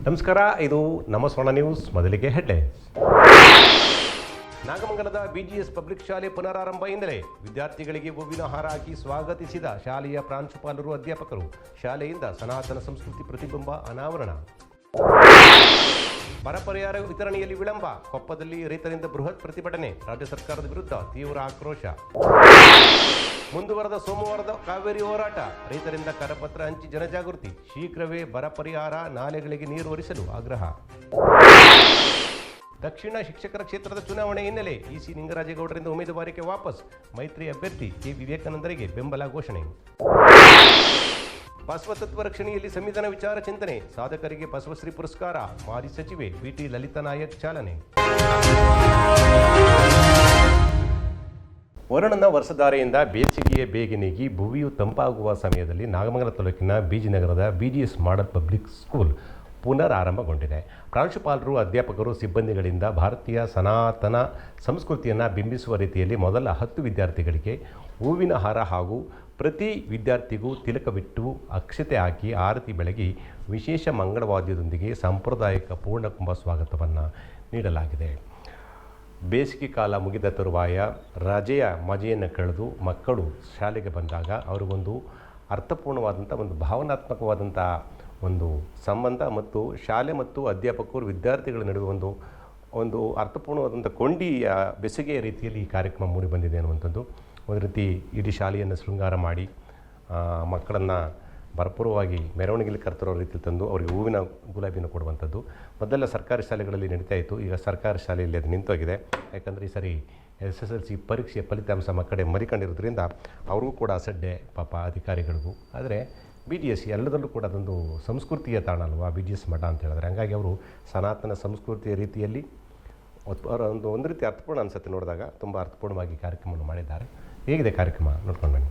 ನಮಸ್ಕಾರ, ಇದು ನಮ್ಮ ಸ್ವರ್ಣ ನ್ಯೂಸ್. ಮೊದಲಿಗೆ ಹೆಡ್ಲೈನ್ಸ್. ನಾಗಮಂಗಲದ ಬಿಜಿಎಸ್ ಪಬ್ಲಿಕ್ ಶಾಲೆ ಪುನರಾರಂಭ ಹಿನ್ನೆಲೆ ವಿದ್ಯಾರ್ಥಿಗಳಿಗೆ ಹೂವಿನ ಹಾರ ಹಾಕಿ ಸ್ವಾಗತಿಸಿದ ಶಾಲೆಯ ಪ್ರಾಂಶುಪಾಲರು, ಅಧ್ಯಾಪಕರು. ಶಾಲೆಯಿಂದ ಸನಾತನ ಸಂಸ್ಕೃತಿ ಪ್ರತಿಬಿಂಬ ಅನಾವರಣ. ಬರ ಪರಿಹಾರ ವಿತರಣೆಯಲ್ಲಿ ವಿಳಂಬ. ಕೊಪ್ಪದಲ್ಲಿ ರೈತರಿಂದ ಬೃಹತ್ ಪ್ರತಿಭಟನೆ. ರಾಜ್ಯ ಸರ್ಕಾರದ ವಿರುದ್ಧ ತೀವ್ರ ಆಕ್ರೋಶ. ಮುಂದುವರೆದ ಸೋಮವಾರದ ಕಾವೇರಿ ಹೋರಾಟ. ರೈತರಿಂದ ಕರಪತ್ರ ಹಂಚಿ ಜನಜಾಗೃತಿ. ಶೀಘ್ರವೇ ಬರ ಪರಿಹಾರ, ನಾಲೆಗಳಿಗೆ ನೀರು ಹರಿಸಲು ಆಗ್ರಹ. ದಕ್ಷಿಣ ಶಿಕ್ಷಕರ ಕ್ಷೇತ್ರದ ಚುನಾವಣೆ ಹಿನ್ನೆಲೆ ಇಸಿ ನಿಂಗರಾಜೇಗೌಡರಿಂದ ಉಮೇದುವಾರಿಕೆ ವಾಪಸ್. ಮೈತ್ರಿ ಅಭ್ಯರ್ಥಿ ಕೆ ವಿವೇಕಾನಂದರಿಗೆ ಬೆಂಬಲ ಘೋಷಣೆ. ಬಸವತತ್ವ ರಕ್ಷಣೆಯಲ್ಲಿ ಸಂವಿಧಾನ ವಿಚಾರ ಚಿಂತನೆ. ಸಾಧಕರಿಗೆ ಬಸವಶ್ರೀ ಪುರಸ್ಕಾರ. ಮಾಜಿ ಸಚಿವೆ ಬಿಟಿ ಲಲಿತಾ ನಾಯಕ್ ಚಾಲನೆ. ವರುಣನ ವರ್ಷಧಾರೆಯಿಂದ ಬೇಸಿಗೆಯ ಬೇಗನೆಗೆ ಭುವಿಯು ತಂಪಾಗುವ ಸಮಯದಲ್ಲಿ ನಾಗಮಂಗಲ ತಾಲೂಕಿನ ಬಿಜಿನಗರದ ಬಿಜಿಎಸ್ ಮಾಡೆಲ್ ಪಬ್ಲಿಕ್ ಸ್ಕೂಲ್ ಪುನರಾರಂಭಗೊಂಡಿದೆ. ಪ್ರಾಂಶುಪಾಲರು, ಅಧ್ಯಾಪಕರು, ಸಿಬ್ಬಂದಿಗಳಿಂದ ಭಾರತೀಯ ಸನಾತನ ಸಂಸ್ಕೃತಿಯನ್ನು ಬಿಂಬಿಸುವ ರೀತಿಯಲ್ಲಿ ಮೊದಲ 10 ವಿದ್ಯಾರ್ಥಿಗಳಿಗೆ ಹೂವಿನ ಹಾರ ಹಾಗೂ ಪ್ರತಿ ವಿದ್ಯಾರ್ಥಿಗೂ ತಿಲಕವಿಟ್ಟು ಅಕ್ಷತೆ ಹಾಕಿ ಆರತಿ ಬೆಳಗಿ ವಿಶೇಷ ಮಂಗಳವಾದ್ಯದೊಂದಿಗೆ ಸಾಂಪ್ರದಾಯಿಕ ಪೂರ್ಣಕುಂಭ ಸ್ವಾಗತವನ್ನು ನೀಡಲಾಗಿದೆ. ಬೇಸಿಗೆ ಕಾಲ ಮುಗಿದ ತರುವಾಯ ರಜೆಯ ಮಜೆಯನ್ನು ಕಳೆದು ಮಕ್ಕಳು ಶಾಲೆಗೆ ಬಂದಾಗ ಅವರಿಗೊಂದು ಅರ್ಥಪೂರ್ಣವಾದಂಥ ಒಂದು ಭಾವನಾತ್ಮಕವಾದಂಥ ಒಂದು ಸಂಬಂಧ ಮತ್ತು ಶಾಲೆ ಮತ್ತು ಅಧ್ಯಾಪಕರು ವಿದ್ಯಾರ್ಥಿಗಳ ನಡುವೆ ಒಂದು ಅರ್ಥಪೂರ್ಣವಾದಂಥ ಕೊಂಡಿಯ ಬೆಸುಗೆಯ ರೀತಿಯಲ್ಲಿ ಈ ಕಾರ್ಯಕ್ರಮ ಮೂಡಿ ಬಂದಿದೆ ಅನ್ನುವಂಥದ್ದು. ಒಂದು ರೀತಿ ಇಡೀ ಶಾಲೆಯನ್ನು ಶೃಂಗಾರ ಮಾಡಿ ಮಕ್ಕಳನ್ನು ಭರಪೂರವಾಗಿ ಮೆರವಣಿಗೆಯಲ್ಲಿ ಕರ್ತರೋ ರೀತಿಯಲ್ಲಿ ತಂದು ಅವರಿಗೆ ಹೂವಿನ ಗುಲಾಬಿಯನ್ನು ಕೊಡುವಂಥದ್ದು ಮೊದಲೆಲ್ಲ ಸರ್ಕಾರಿ ಶಾಲೆಗಳಲ್ಲಿ ನಡೀತಾ ಇತ್ತು. ಈಗ ಸರ್ಕಾರಿ ಶಾಲೆಯಲ್ಲಿ ಅದು ನಿಂತೋಗಿದೆ. ಯಾಕಂದರೆ ಈ ಸರಿ SSLC ಪರೀಕ್ಷೆಯ ಫಲಿತಾಂಶ ಮಕ್ಕಳೇ ಮರಿಕೊಂಡಿರೋದ್ರಿಂದ ಅವ್ರಿಗೂ ಕೂಡ ಅಸಡ್ಡೆ ಪಾಪ ಅಧಿಕಾರಿಗಳಿಗೂ. ಆದರೆ BGS ಎಲ್ಲದರಲ್ಲೂ ಕೂಡ ಅದೊಂದು ಸಂಸ್ಕೃತಿಯ ತಾಣ ಅಲ್ವಾ BGS ಮಠ ಅಂತ ಹೇಳಿದ್ರೆ. ಹಾಗಾಗಿ ಅವರು ಸನಾತನ ಸಂಸ್ಕೃತಿಯ ರೀತಿಯಲ್ಲಿ ಒಂದು ರೀತಿ ಅರ್ಥಪೂರ್ಣ ಅನಿಸುತ್ತೆ. ನೋಡಿದಾಗ ತುಂಬ ಅರ್ಥಪೂರ್ಣವಾಗಿ ಕಾರ್ಯಕ್ರಮವನ್ನು ಮಾಡಿದ್ದಾರೆ. ಹೇಗಿದೆ ಕಾರ್ಯಕ್ರಮ ನೋಡ್ಕೊಂಡು ಬನ್ನಿ.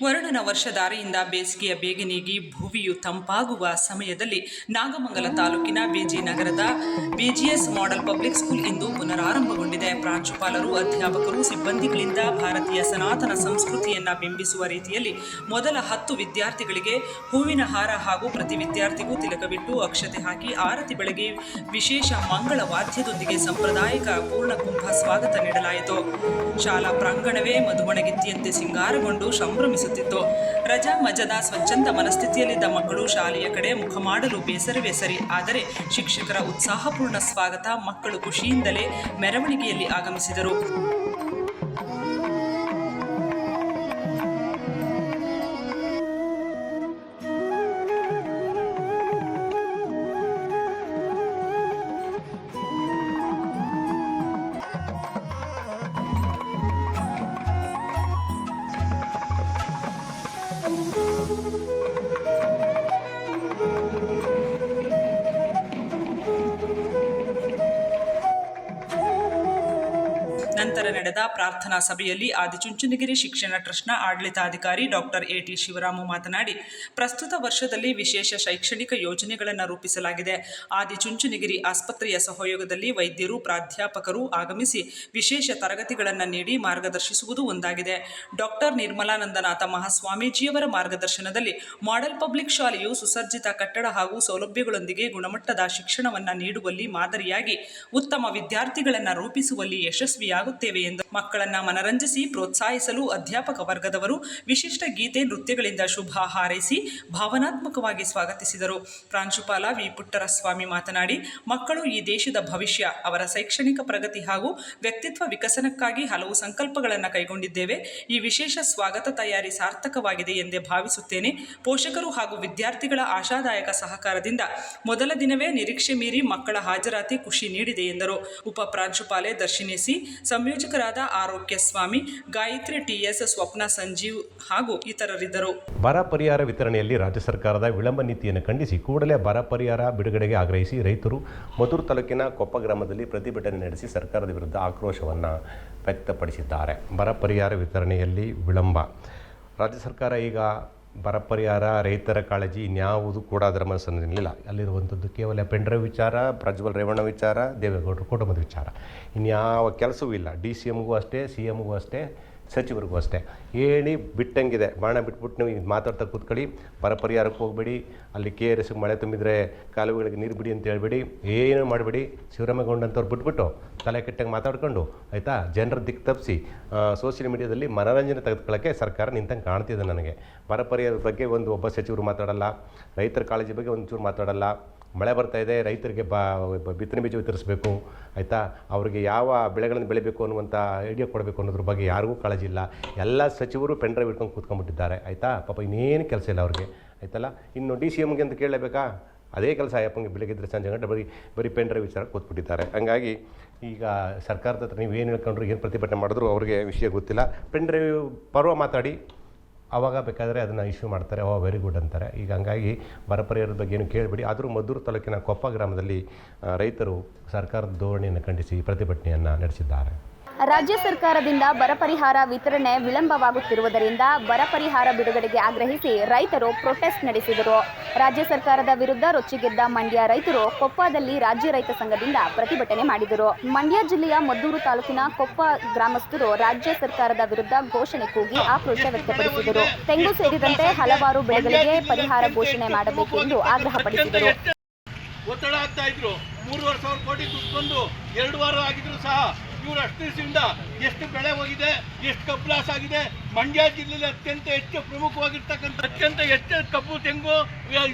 ವರುಣನ ವರ್ಷಧಾರೆಯಿಂದ ಬೇಸಿಗೆಯ ಬೇಗನೆಗೆ ಭುವಿಯು ತಂಪಾಗುವ ಸಮಯದಲ್ಲಿ ನಾಗಮಂಗಲ ತಾಲೂಕಿನ ಬಿಜಿ ನಗರದ ಬಿಜಿಎಸ್ ಮಾಡೆಲ್ ಪಬ್ಲಿಕ್ ಸ್ಕೂಲ್ ಇಂದು ಪುನರಾರಂಭಗೊಂಡಿದೆ. ಪ್ರಾಂಶುಪಾಲರು, ಅಧ್ಯಾಪಕರು, ಸಿಬ್ಬಂದಿಗಳಿಂದ ಭಾರತೀಯ ಸನಾತನ ಸಂಸ್ಕೃತಿಯನ್ನು ಬಿಂಬಿಸುವ ರೀತಿಯಲ್ಲಿ ಮೊದಲ 10 ವಿದ್ಯಾರ್ಥಿಗಳಿಗೆ ಹೂವಿನ ಹಾರ ಹಾಗೂ ಪ್ರತಿ ವಿದ್ಯಾರ್ಥಿಗೂ ತಿಲಕವಿಟ್ಟು ಅಕ್ಷತೆ ಹಾಕಿ ಆರತಿ ಬೆಳಗ್ಗೆ ವಿಶೇಷ ಮಂಗಳ ವಾದ್ಯದೊಂದಿಗೆ ಸಾಂಪ್ರದಾಯಿಕ ಪೂರ್ಣಕುಂಭ ಸ್ವಾಗತ ನೀಡಲಾಯಿತು. ಶಾಲಾ ಪ್ರಾಂಗಣವೇ ಮಧುವಣಗಿತ್ತಿಯಂತೆ ಸಿಂಗಾರಗೊಂಡು ಸಂಭ್ರಮಿಸಿತು. ರಜಾ ಮಜದ ಸ್ವಚ್ಛಂದ ಮನಸ್ಥಿತಿಯಲ್ಲಿದ್ದ ಮಕ್ಕಳು ಶಾಲೆಯ ಕಡೆ ಮುಖ ಮಾಡಲು ಬೇಸರವೇ ಸರಿ. ಆದರೆ ಶಿಕ್ಷಕರ ಉತ್ಸಾಹಪೂರ್ಣ ಸ್ವಾಗತ, ಮಕ್ಕಳು ಖುಷಿಯಿಂದಲೇ ಮೆರವಣಿಗೆಯಲ್ಲಿ ಆಗಮಿಸಿದರು. ನಂತರ ನಡೆದ ಪ್ರಾರ್ಥನಾ ಸಭೆಯಲ್ಲಿ ಆದಿಚುಂಚನಗಿರಿ ಶಿಕ್ಷಣ ಟ್ರಸ್ಟ್ನ ಆಡಳಿತಾಧಿಕಾರಿ ಡಾಕ್ಟರ್ AT ಶಿವರಾಮು ಮಾತನಾಡಿ, ಪ್ರಸ್ತುತ ವರ್ಷದಲ್ಲಿ ವಿಶೇಷ ಶೈಕ್ಷಣಿಕ ಯೋಜನೆಗಳನ್ನು ರೂಪಿಸಲಾಗಿದೆ. ಆದಿಚುಂಚನಗಿರಿ ಆಸ್ಪತ್ರೆಯ ಸಹಯೋಗದಲ್ಲಿ ವೈದ್ಯರು, ಪ್ರಾಧ್ಯಾಪಕರು ಆಗಮಿಸಿ ವಿಶೇಷ ತರಗತಿಗಳನ್ನು ನೀಡಿ ಮಾರ್ಗದರ್ಶಿಸುವುದು ಒಂದಾಗಿದೆ. ಡಾಕ್ಟರ್ ನಿರ್ಮಲಾನಂದನಾಥ ಮಹಾಸ್ವಾಮೀಜಿಯವರ ಮಾರ್ಗದರ್ಶನದಲ್ಲಿ ಮಾಡೆಲ್ ಪಬ್ಲಿಕ್ ಶಾಲೆಯು ಸುಸಜ್ಜಿತ ಕಟ್ಟಡ ಹಾಗೂ ಸೌಲಭ್ಯಗಳೊಂದಿಗೆ ಗುಣಮಟ್ಟದ ಶಿಕ್ಷಣವನ್ನು ನೀಡುವಲ್ಲಿ ಮಾದರಿಯಾಗಿ ಉತ್ತಮ ವಿದ್ಯಾರ್ಥಿಗಳನ್ನು ರೂಪಿಸುವಲ್ಲಿ ಯಶಸ್ವಿಯಾಗುತ್ತೇವೆ ಎಂದು ಮಕ್ಕಳನ್ನು ಮನರಂಜಿಸಿ ಪ್ರೋತ್ಸಾಹಿಸಲು ಅಧ್ಯಾಪಕ ವರ್ಗದವರು ವಿಶಿಷ್ಟ ಗೀತೆ, ನೃತ್ಯಗಳಿಂದ ಶುಭ ಹಾರೈಸಿ ಭಾವನಾತ್ಮಕವಾಗಿ ಸ್ವಾಗತಿಸಿದರು. ಪ್ರಾಂಶುಪಾಲ ವಿ ಪುಟ್ಟರಸ್ವಾಮಿ ಮಾತನಾಡಿ, ಮಕ್ಕಳು ಈ ದೇಶದ ಭವಿಷ್ಯ. ಅವರ ಶೈಕ್ಷಣಿಕ ಪ್ರಗತಿ ಹಾಗೂ ವ್ಯಕ್ತಿತ್ವ ವಿಕಸನಕ್ಕಾಗಿ ಹಲವು ಸಂಕಲ್ಪಗಳನ್ನು ಕೈಗೊಂಡಿದ್ದೇವೆ. ಈ ವಿಶೇಷ ಸ್ವಾಗತ ತಯಾರಿ ಸಾರ್ಥಕವಾಗಿದೆ ಎಂದೇ ಭಾವಿಸುತ್ತೇನೆ. ಪೋಷಕರು ಹಾಗೂ ವಿದ್ಯಾರ್ಥಿಗಳ ಆಶಾದಾಯಕ ಸಹಕಾರದಿಂದ ಮೊದಲ ದಿನವೇ ನಿರೀಕ್ಷೆ ಮೀರಿ ಮಕ್ಕಳ ಹಾಜರಾತಿ ಖುಷಿ ನೀಡಿದೆ ಎಂದರು. ಉಪ ಪ್ರಾಂಶುಪಾಲೆ ದರ್ಶಿನಿ ಸಿ, ಸಂಯೋಜಕರಾದ ಆರೋಗ್ಯ ಸ್ವಾಮಿ, ಗಾಯತ್ರಿ TS, ಸ್ವಪ್ನ ಸಂಜೀವ್ ಹಾಗೂ ಇತರರಿದ್ದರು. ಬರ ಪರಿಹಾರ ವಿತರಣೆಯಲ್ಲಿ ರಾಜ್ಯ ಸರ್ಕಾರದ ವಿಳಂಬ ನೀತಿಯನ್ನು ಖಂಡಿಸಿ ಕೂಡಲೇ ಬರ ಪರಿಹಾರ ಬಿಡುಗಡೆಗೆ ಆಗ್ರಹಿಸಿ ರೈತರು ಮಧುರ್ ತಾಲೂಕಿನ ಕೊಪ್ಪ ಗ್ರಾಮದಲ್ಲಿ ಪ್ರತಿಭಟನೆ ನಡೆಸಿ ಸರ್ಕಾರದ ವಿರುದ್ಧ ಆಕ್ರೋಶವನ್ನು ವ್ಯಕ್ತಪಡಿಸಿದ್ದಾರೆ. ಬರ ಪರಿಹಾರ ವಿತರಣೆಯಲ್ಲಿ ವಿಳಂಬ. ರಾಜ್ಯ ಸರ್ಕಾರ ಈಗ ಬರ ಪರಿಹಾರ, ರೈತರ ಕಾಳಜಿ ಇನ್ಯಾವುದು ಕೂಡ ಅದರ ಮನಸ್ಸಿನಲ್ಲಿಲ್ಲ. ಅಲ್ಲಿರುವಂಥದ್ದು ಕೇವಲ ಪೆಂಡ್ರೈವ್ ವಿಚಾರ, ಪ್ರಜ್ವಲ್ ರೇವಣ್ಣ ವಿಚಾರ, ದೇವೇಗೌಡರು ಕುಟುಂಬದ ವಿಚಾರ, ಇನ್ಯಾವ ಕೆಲಸವೂ ಇಲ್ಲ. DCMಗೂ ಅಷ್ಟೇ, CMಗೂ ಅಷ್ಟೇ, ಸಚಿವರಿಗೂ ಅಷ್ಟೇ ಹೇಳಿ ಬಿಟ್ಟಂಗಿದೆ. ಬಾಣ ಬಿಟ್ಬಿಟ್ಟು ನೀವು ಇದು ಮಾತಾಡ್ತಾ ಕೂತ್ಕೊಳ್ಳಿ, ಪರಿಹಾರಕ್ಕೆ ಹೋಗಬೇಡಿ, ಅಲ್ಲಿ ಕೆ ಆರ್ ಎಸ್ಗೆ ಮಳೆ ತುಂಬಿದರೆ ಕಾಲುವೆಗಳಿಗೆ ನೀರು ಬಿಡಿ ಅಂತ ಹೇಳ್ಬೇಡಿ, ಏನು ಮಾಡಬೇಡಿ. ಶಿವರಾಮೇಗೌಡಂಥವ್ರು ಬಿಟ್ಬಿಟ್ಟು ತಲೆ ಕೆಟ್ಟಂಗೆ ಮಾತಾಡ್ಕೊಂಡು ಆಯಿತಾ, ಜನರ ದಿಕ್ಕು ತಪ್ಪಿಸಿ ಸೋಷಿಯಲ್ ಮೀಡಿಯಾದಲ್ಲಿ ಮನೋರಂಜನೆ ತೆಗೆದುಕೊಳ್ಳೋಕ್ಕೆ ಸರ್ಕಾರ ನಿಂತಂಗೆ ಕಾಣ್ತಿದೆ ನನಗೆ. ಪರಿಹಾರದ ಬಗ್ಗೆ ಒಬ್ಬ ಸಚಿವರು ಮಾತಾಡಲ್ಲ, ರೈತರ ಕಾಳಜಿ ಬಗ್ಗೆ ಒಂಚೂರು ಮಾತಾಡಲ್ಲ. ಮಳೆ ಬರ್ತಾಯಿದೆ, ರೈತರಿಗೆ ಬಿತ್ತನೆ ಬೀಜ ವಿತರಿಸಬೇಕು ಆಯಿತಾ, ಅವ್ರಿಗೆ ಯಾವ ಬೆಳೆಗಳನ್ನು ಬೆಳಿಬೇಕು ಅನ್ನುವಂಥ ಐಡಿಯಾ ಕೊಡಬೇಕು ಅನ್ನೋದ್ರ ಬಗ್ಗೆ ಯಾರಿಗೂ ಕಾಳಜಿ ಇಲ್ಲ. ಎಲ್ಲ ಸಚಿವರು ಪೆನ್ ಡ್ರೈವ್ ಇಟ್ಕೊಂಡು ಕೂತ್ಕೊಂಡ್ಬಿಟ್ಟಿದ್ದಾರೆ ಆಯಿತಾ. ಪಾಪ ಇನ್ನೇನು ಕೆಲಸ ಇಲ್ಲ ಅವ್ರಿಗೆ ಆಯ್ತಲ್ಲ. ಇನ್ನು ಡಿ ಸಿ ಎಮ್ಗೆ ಅಂತ ಕೇಳಲೇಬೇಕಾ? ಅದೇ ಕೆಲಸ ಅಯ್ಯಪ್ಪಂಗೆ ಬೆಳಗಿದ್ರೆ ಸಂಜೆ ಗಂಟೆ ಬರೀ ಪೆನ್ ಡ್ರೈವ್ ವಿಚಾರ ಕೂತ್ಬಿಟ್ಟಿದ್ದಾರೆ. ಹಂಗಾಗಿ ಈಗ ಸರ್ಕಾರದ ಹತ್ರ ನೀವು ಏನು ಹೇಳ್ಕೊಂಡ್ರು, ಏನು ಪ್ರತಿಭಟನೆ ಮಾಡಿದ್ರು ಅವ್ರಿಗೆ ವಿಷಯ ಗೊತ್ತಿಲ್ಲ. ಪೆನ್ ಡ್ರೈವ್ ಪರ್ವ ಮಾತಾಡಿ ಆವಾಗ ಬೇಕಾದರೆ ಅದನ್ನು ಇಶ್ಯೂ ಮಾಡ್ತಾರೆ, ವೆರಿ ಗುಡ್ ಅಂತಾರೆ. ಈಗ ಹಂಗಾಗಿ ಬರ ಪರಿಹಾರದ ಬಗ್ಗೆ ಏನು ಕೇಳಬೇಡಿ. ಆದರೂ ಮದ್ದೂರು ತಾಲೂಕಿನ ಕೊಪ್ಪ ಗ್ರಾಮದಲ್ಲಿ ರೈತರು ಸರ್ಕಾರದ ಧೋರಣೆಯನ್ನು ಖಂಡಿಸಿ ಪ್ರತಿಭಟನೆಯನ್ನು ನಡೆಸಿದ್ದಾರೆ. ರಾಜ್ಯ ಸರ್ಕಾರದಿಂದ ಬರ ಪರಿಹಾರ ವಿತರಣೆ ವಿಳಂಬವಾಗುತ್ತಿರುವುದರಿಂದ ಬರ ಪರಿಹಾರ ಬಿಡುಗಡೆಗೆ ಆಗ್ರಹಿಸಿ ರೈತರು ಪ್ರೊಟೆಸ್ಟ್ ನಡೆಸಿದರು. ರಾಜ್ಯ ಸರ್ಕಾರದ ವಿರುದ್ಧ ರೊಚ್ಚಿಗೆದ್ದ ಮಂಡ್ಯ ರೈತರು ಕೊಪ್ಪದಲ್ಲಿ ರಾಜ್ಯ ರೈತ ಸಂಘದಿಂದ ಪ್ರತಿಭಟನೆ ಮಾಡಿದರು. ಮಂಡ್ಯ ಜಿಲ್ಲೆಯ ಮದ್ದೂರು ತಾಲೂಕಿನ ಕೊಪ್ಪ ಗ್ರಾಮಸ್ಥರು ರಾಜ್ಯ ಸರ್ಕಾರದ ವಿರುದ್ಧ ಘೋಷಣೆ ಕೂಗಿ ಆಕ್ರೋಶ ವ್ಯಕ್ತಪಡಿಸಿದರು. ತೆಂಗು ಸೇರಿದಂತೆ ಹಲವಾರು ಬೆಳೆಗಳಿಗೆ ಪರಿಹಾರ ಘೋಷಣೆ ಮಾಡಬೇಕೆಂದು ಆಗ್ರಹಪಡಿಸಿದರು. ಒತ್ತಡ ಆಗ್ತಾ ಇದ್ರು. 3,500 ಕೋಟಿ ದುಡ್ಕೊಂಡು 2 ವಾರ ಆಗಿದ್ರು ಸಹ ಇವರು ಅಷ್ಟು ದಿವಸದಿಂದ ಎಷ್ಟು ಬೆಳೆ ಹೋಗಿದೆ, ಎಷ್ಟು ಕಬ್ಬು ಲಾಸ್ ಆಗಿದೆ. ಮಂಡ್ಯ ಜಿಲ್ಲೆಯಲ್ಲಿ ಅತ್ಯಂತ ಹೆಚ್ಚು ಪ್ರಮುಖವಾಗಿರ್ತಕ್ಕಂಥ ಅತ್ಯಂತ ಹೆಚ್ಚು ಕಬ್ಬು, ತೆಂಗು,